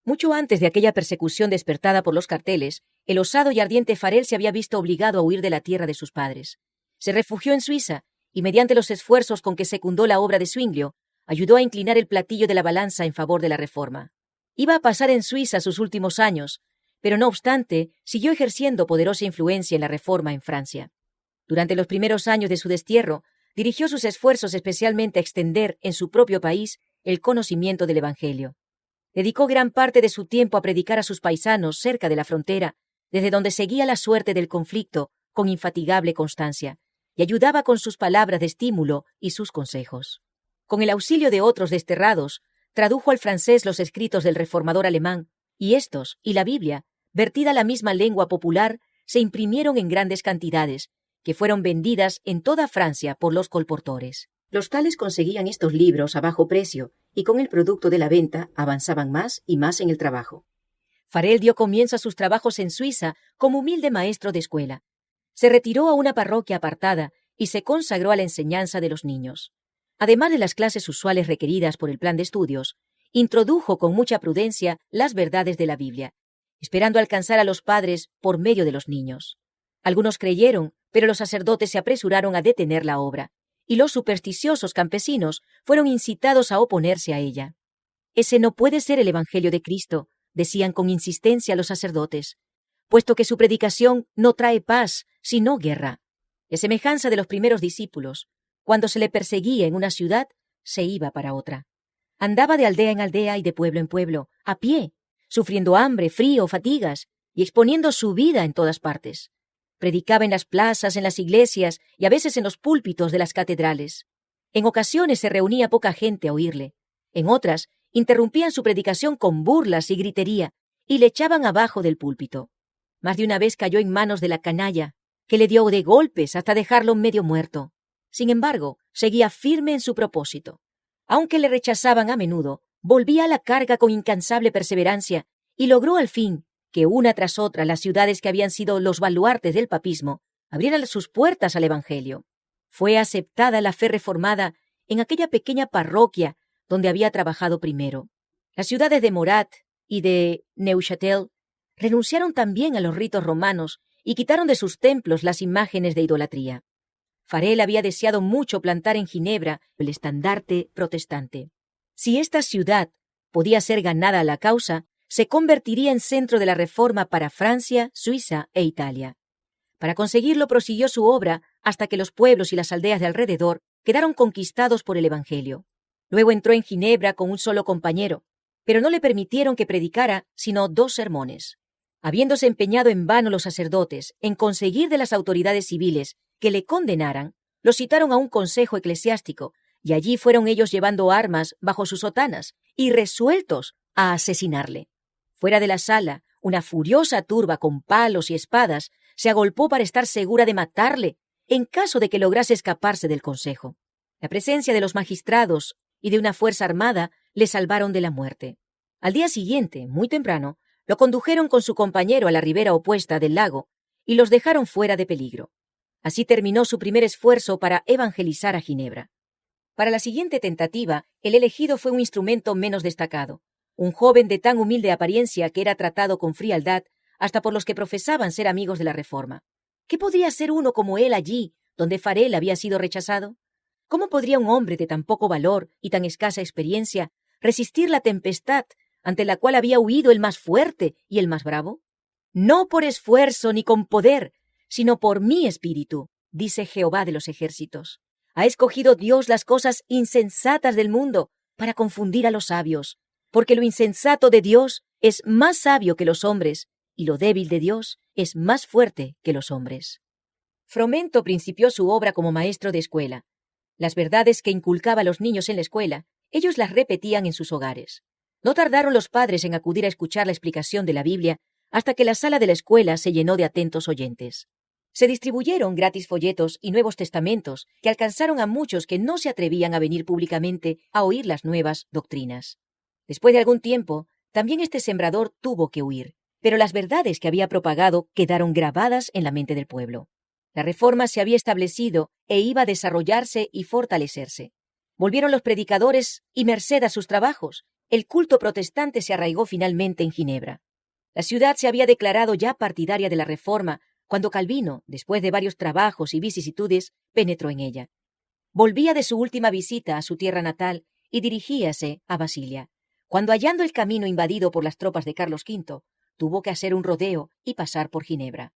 Mucho antes de aquella persecución despertada por los carteles, el osado y ardiente Farel se había visto obligado a huir de la tierra de sus padres. Se refugió en Suiza y, mediante los esfuerzos con que secundó la obra de Zwinglio, ayudó a inclinar el platillo de la balanza en favor de la Reforma. Iba a pasar en Suiza sus últimos años, pero no obstante, siguió ejerciendo poderosa influencia en la Reforma en Francia. Durante los primeros años de su destierro, dirigió sus esfuerzos especialmente a extender en su propio país el conocimiento del Evangelio. Dedicó gran parte de su tiempo a predicar a sus paisanos cerca de la frontera, desde donde seguía la suerte del conflicto con infatigable constancia, y ayudaba con sus palabras de estímulo y sus consejos. Con el auxilio de otros desterrados, tradujo al francés los escritos del reformador alemán, y estos, y la Biblia, vertida a la misma lengua popular, se imprimieron en grandes cantidades, que fueron vendidas en toda Francia por los colportores. Los tales conseguían estos libros a bajo precio y con el producto de la venta avanzaban más y más en el trabajo. Farel dio comienzo a sus trabajos en Suiza como humilde maestro de escuela. Se retiró a una parroquia apartada y se consagró a la enseñanza de los niños. Además de las clases usuales requeridas por el plan de estudios, introdujo con mucha prudencia las verdades de la Biblia, esperando alcanzar a los padres por medio de los niños. Algunos creyeron, pero los sacerdotes se apresuraron a detener la obra, y los supersticiosos campesinos fueron incitados a oponerse a ella. «Ese no puede ser el Evangelio de Cristo», decían con insistencia los sacerdotes, «puesto que su predicación no trae paz, sino guerra». Y a semejanza de los primeros discípulos, cuando se le perseguía en una ciudad, se iba para otra. Andaba de aldea en aldea y de pueblo en pueblo, a pie, sufriendo hambre, frío, fatigas, y exponiendo su vida en todas partes. Predicaba en las plazas, en las iglesias y a veces en los púlpitos de las catedrales. En ocasiones se reunía poca gente a oírle. En otras, interrumpían su predicación con burlas y gritería y le echaban abajo del púlpito. Más de una vez cayó en manos de la canalla, que le dio de golpes hasta dejarlo medio muerto. sin embargo, seguía firme en su propósito. Aunque le rechazaban a menudo, volvía a la carga con incansable perseverancia y logró al fin que una tras otra las ciudades que habían sido los baluartes del papismo abrieran sus puertas al Evangelio. Fue aceptada la fe reformada en aquella pequeña parroquia donde había trabajado primero. Las ciudades de Morat y de Neuchâtel renunciaron también a los ritos romanos y quitaron de sus templos las imágenes de idolatría. Farel había deseado mucho plantar en Ginebra el estandarte protestante. Si esta ciudad podía ser ganada a la causa, se convertiría en centro de la reforma para Francia, Suiza e Italia. Para conseguirlo prosiguió su obra hasta que los pueblos y las aldeas de alrededor quedaron conquistados por el Evangelio. Luego entró en Ginebra con un solo compañero, pero no le permitieron que predicara sino 2 sermones. Habiéndose empeñado en vano los sacerdotes en conseguir de las autoridades civiles que le condenaran, lo citaron a un consejo eclesiástico, y allí fueron ellos llevando armas bajo sus sotanas y resueltos a asesinarle. Fuera de la sala, una furiosa turba con palos y espadas se agolpó para estar segura de matarle en caso de que lograse escaparse del consejo. La presencia de los magistrados y de una fuerza armada le salvaron de la muerte. Al día siguiente, muy temprano, lo condujeron con su compañero a la ribera opuesta del lago y los dejaron fuera de peligro. Así terminó su primer esfuerzo para evangelizar a Ginebra. Para la siguiente tentativa, el elegido fue un instrumento menos destacado, un joven de tan humilde apariencia que era tratado con frialdad hasta por los que profesaban ser amigos de la Reforma. ¿Qué podría ser uno como él allí, donde Farel había sido rechazado? ¿Cómo podría un hombre de tan poco valor y tan escasa experiencia resistir la tempestad ante la cual había huido el más fuerte y el más bravo? No por esfuerzo ni con poder, sino por mi espíritu, dice Jehová de los ejércitos. Ha escogido Dios las cosas insensatas del mundo para confundir a los sabios, porque lo insensato de Dios es más sabio que los hombres, y lo débil de Dios es más fuerte que los hombres. Fromento principió su obra como maestro de escuela. Las verdades que inculcaba a los niños en la escuela, ellos las repetían en sus hogares. No tardaron los padres en acudir a escuchar la explicación de la Biblia hasta que la sala de la escuela se llenó de atentos oyentes. Se distribuyeron gratis folletos y Nuevos Testamentos que alcanzaron a muchos que no se atrevían a venir públicamente a oír las nuevas doctrinas. Después de algún tiempo, también este sembrador tuvo que huir, pero las verdades que había propagado quedaron grabadas en la mente del pueblo. La reforma se había establecido e iba a desarrollarse y fortalecerse. Volvieron los predicadores y, merced a sus trabajos, el culto protestante se arraigó finalmente en Ginebra. La ciudad se había declarado ya partidaria de la reforma cuando Calvino, después de varios trabajos y vicisitudes, penetró en ella. Volvía de su última visita a su tierra natal y dirigíase a Basilia, cuando, hallando el camino invadido por las tropas de Carlos V, tuvo que hacer un rodeo y pasar por Ginebra.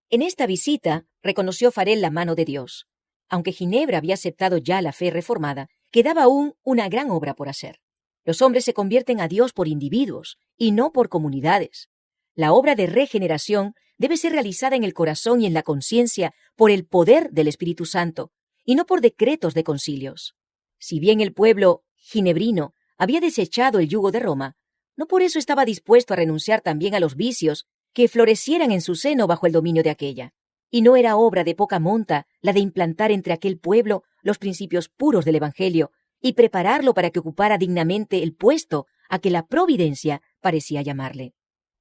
En esta visita reconoció Farel la mano de Dios. Aunque Ginebra había aceptado ya la fe reformada, quedaba aún una gran obra por hacer. Los hombres se convierten a Dios por individuos y no por comunidades. La obra de regeneración debe ser realizada en el corazón y en la conciencia por el poder del Espíritu Santo y no por decretos de concilios. Si bien el pueblo ginebrino había desechado el yugo de Roma, no por eso estaba dispuesto a renunciar también a los vicios que florecieran en su seno bajo el dominio de aquella. Y no era obra de poca monta la de implantar entre aquel pueblo los principios puros del Evangelio y prepararlo para que ocupara dignamente el puesto a que la providencia parecía llamarle.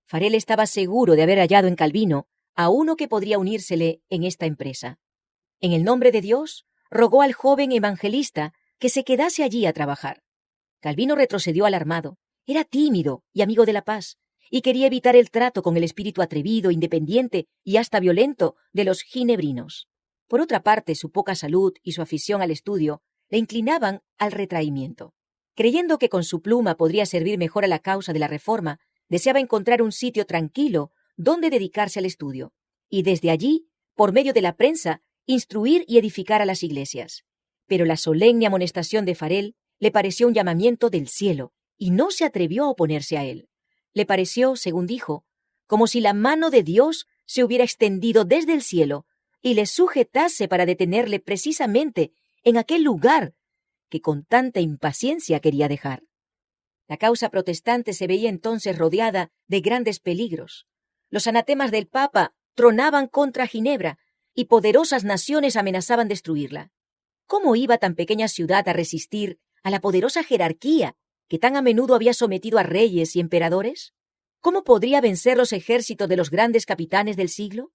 Farel estaba seguro de haber hallado en Calvino a uno que podría unírsele en esta empresa. En el nombre de Dios, rogó al joven evangelista que se quedase allí a trabajar. Calvino retrocedió alarmado. Era tímido y amigo de la paz, y quería evitar el trato con el espíritu atrevido, independiente y hasta violento de los ginebrinos. Por otra parte, su poca salud y su afición al estudio le inclinaban al retraimiento. Creyendo que con su pluma podría servir mejor a la causa de la reforma, deseaba encontrar un sitio tranquilo donde dedicarse al estudio, y desde allí, por medio de la prensa, instruir y edificar a las iglesias. Pero la solemne amonestación de Farel le pareció un llamamiento del cielo, y no se atrevió a oponerse a él. Le pareció, según dijo, como si la mano de Dios se hubiera extendido desde el cielo y le sujetase para detenerle precisamente en aquel lugar que con tanta impaciencia quería dejar. La causa protestante se veía entonces rodeada de grandes peligros. Los anatemas del Papa tronaban contra Ginebra y poderosas naciones amenazaban destruirla. ¿Cómo iba tan pequeña ciudad a resistir a la poderosa jerarquía que tan a menudo había sometido a reyes y emperadores? ¿Cómo podría vencer los ejércitos de los grandes capitanes del siglo?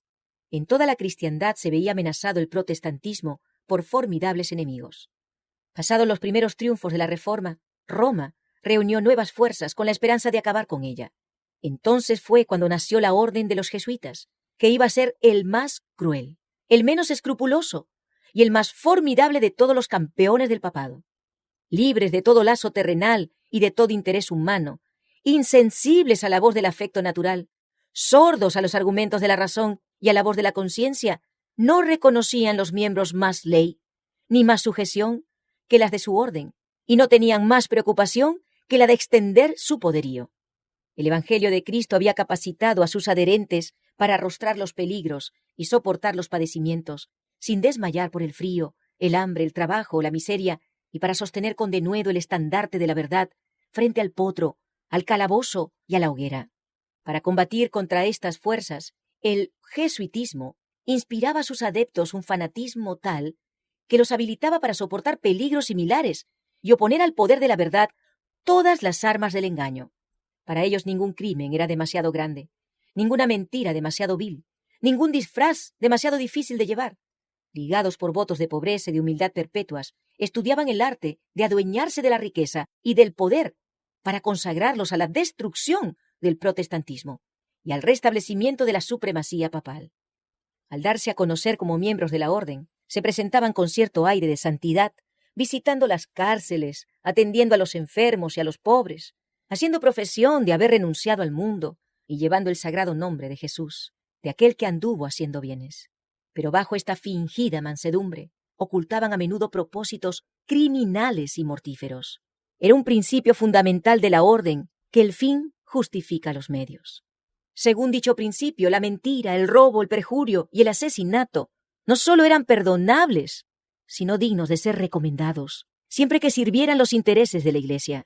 En toda la cristiandad se veía amenazado el protestantismo por formidables enemigos. Pasados los primeros triunfos de la Reforma, Roma reunió nuevas fuerzas con la esperanza de acabar con ella. Entonces fue cuando nació la Orden de los Jesuitas, que iba a ser el más cruel, el menos escrupuloso y el más formidable de todos los campeones del papado. Libres de todo lazo terrenal y de todo interés humano, insensibles a la voz del afecto natural, sordos a los argumentos de la razón y a la voz de la conciencia, no reconocían los miembros más ley, ni más sujeción que las de su orden, y no tenían más preocupación que la de extender su poderío. El Evangelio de Cristo había capacitado a sus adherentes para arrostrar los peligros y soportar los padecimientos, sin desmayar por el frío, el hambre, el trabajo, la miseria, y para sostener con denuedo el estandarte de la verdad frente al potro, al calabozo y a la hoguera. Para combatir contra estas fuerzas, el jesuitismo inspiraba a sus adeptos un fanatismo tal que los habilitaba para soportar peligros similares y oponer al poder de la verdad todas las armas del engaño. Para ellos ningún crimen era demasiado grande, ninguna mentira demasiado vil, ningún disfraz demasiado difícil de llevar. Ligados por votos de pobreza y de humildad perpetuas, estudiaban el arte de adueñarse de la riqueza y del poder para consagrarlos a la destrucción del protestantismo y al restablecimiento de la supremacía papal. Al darse a conocer como miembros de la orden, se presentaban con cierto aire de santidad, visitando las cárceles, atendiendo a los enfermos y a los pobres, haciendo profesión de haber renunciado al mundo y llevando el sagrado nombre de Jesús, de aquel que anduvo haciendo bienes. Pero bajo esta fingida mansedumbre, ocultaban a menudo propósitos criminales y mortíferos. Era un principio fundamental de la orden que el fin justifica los medios. Según dicho principio, la mentira, el robo, el perjurio y el asesinato no solo eran perdonables, sino dignos de ser recomendados, siempre que sirvieran los intereses de la Iglesia.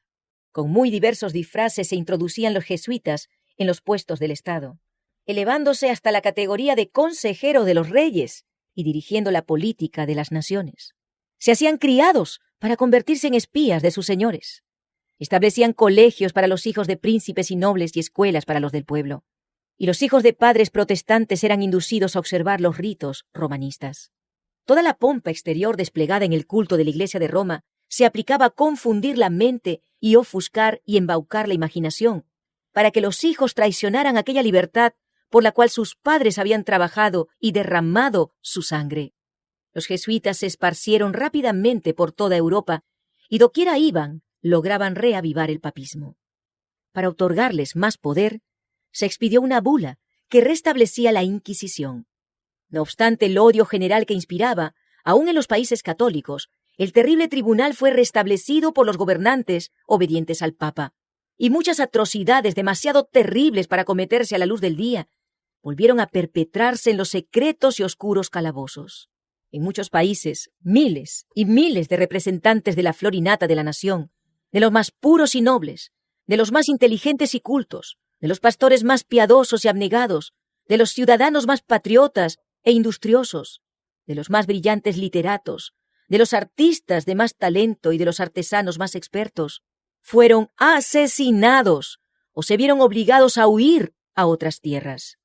Con muy diversos disfraces se introducían los jesuitas en los puestos del Estado, elevándose hasta la categoría de consejero de los reyes y dirigiendo la política de las naciones. Se hacían criados para convertirse en espías de sus señores. Establecían colegios para los hijos de príncipes y nobles y escuelas para los del pueblo. Y los hijos de padres protestantes eran inducidos a observar los ritos romanistas. Toda la pompa exterior desplegada en el culto de la Iglesia de Roma se aplicaba a confundir la mente y ofuscar y embaucar la imaginación, para que los hijos traicionaran aquella libertad por la cual sus padres habían trabajado y derramado su sangre. Los jesuitas se esparcieron rápidamente por toda Europa y doquiera iban, lograban reavivar el papismo. Para otorgarles más poder, se expidió una bula que restablecía la Inquisición. No obstante el odio general que inspiraba, aún en los países católicos, el terrible tribunal fue restablecido por los gobernantes obedientes al Papa, y muchas atrocidades demasiado terribles para cometerse a la luz del día volvieron a perpetrarse en los secretos y oscuros calabozos. En muchos países, miles y miles de representantes de la flor y nata de la nación, de los más puros y nobles, de los más inteligentes y cultos, de los pastores más piadosos y abnegados, de los ciudadanos más patriotas e industriosos, de los más brillantes literatos, de los artistas de más talento y de los artesanos más expertos, fueron asesinados o se vieron obligados a huir a otras tierras.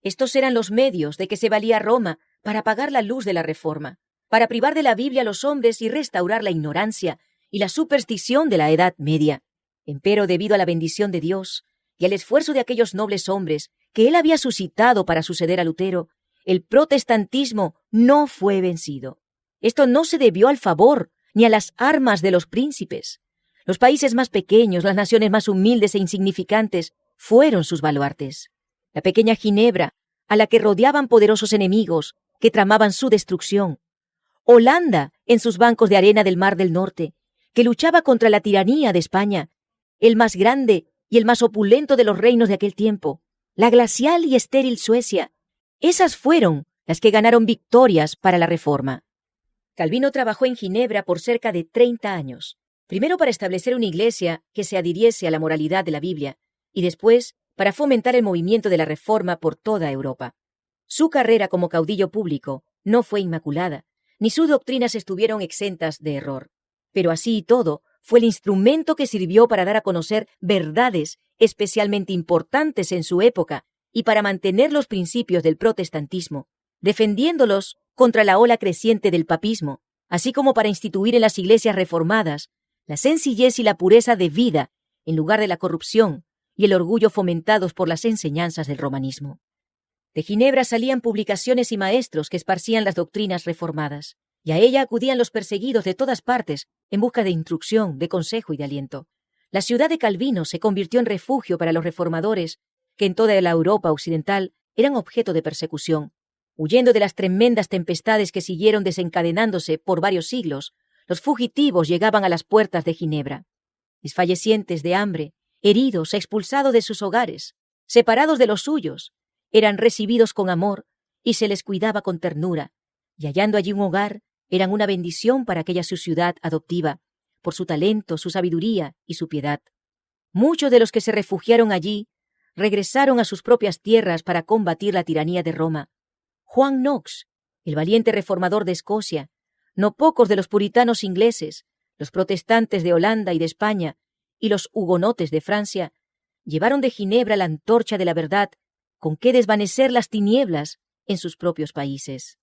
Estos eran los medios de que se valía Roma para apagar la luz de la Reforma, para privar de la Biblia a los hombres y restaurar la ignorancia y la superstición de la Edad Media. Empero, debido a la bendición de Dios y al esfuerzo de aquellos nobles hombres que él había suscitado para suceder a Lutero, el protestantismo no fue vencido. Esto no se debió al favor ni a las armas de los príncipes. Los países más pequeños, las naciones más humildes e insignificantes, fueron sus baluartes. La pequeña Ginebra, a la que rodeaban poderosos enemigos que tramaban su destrucción. Holanda, en sus bancos de arena del Mar del Norte, que luchaba contra la tiranía de España, el más grande y el más opulento de los reinos de aquel tiempo. La glacial y estéril Suecia. Esas fueron las que ganaron victorias para la Reforma. Calvino trabajó en Ginebra por cerca de 30 años, primero para establecer una iglesia que se adhiriese a la moralidad de la Biblia, y después para fomentar el movimiento de la Reforma por toda Europa. Su carrera como caudillo público no fue inmaculada, ni sus doctrinas estuvieron exentas de error. Pero así y todo, fue el instrumento que sirvió para dar a conocer verdades especialmente importantes en su época y para mantener los principios del protestantismo, defendiéndolos contra la ola creciente del papismo, así como para instituir en las iglesias reformadas la sencillez y la pureza de vida en lugar de la corrupción y el orgullo fomentados por las enseñanzas del romanismo. De Ginebra salían publicaciones y maestros que esparcían las doctrinas reformadas, y a ella acudían los perseguidos de todas partes en busca de instrucción, de consejo y de aliento. La ciudad de Calvino se convirtió en refugio para los reformadores que en toda la Europa occidental eran objeto de persecución. Huyendo de las tremendas tempestades que siguieron desencadenándose por varios siglos, los fugitivos llegaban a las puertas de Ginebra. Desfallecientes de hambre, heridos, expulsados de sus hogares, separados de los suyos, eran recibidos con amor y se les cuidaba con ternura, y hallando allí un hogar, eran una bendición para aquella su ciudad adoptiva, por su talento, su sabiduría y su piedad. Muchos de los que se refugiaron allí regresaron a sus propias tierras para combatir la tiranía de Roma. Juan Knox, el valiente reformador de Escocia, no pocos de los puritanos ingleses, los protestantes de Holanda y de España, y los hugonotes de Francia, llevaron de Ginebra la antorcha de la verdad con que desvanecer las tinieblas en sus propios países.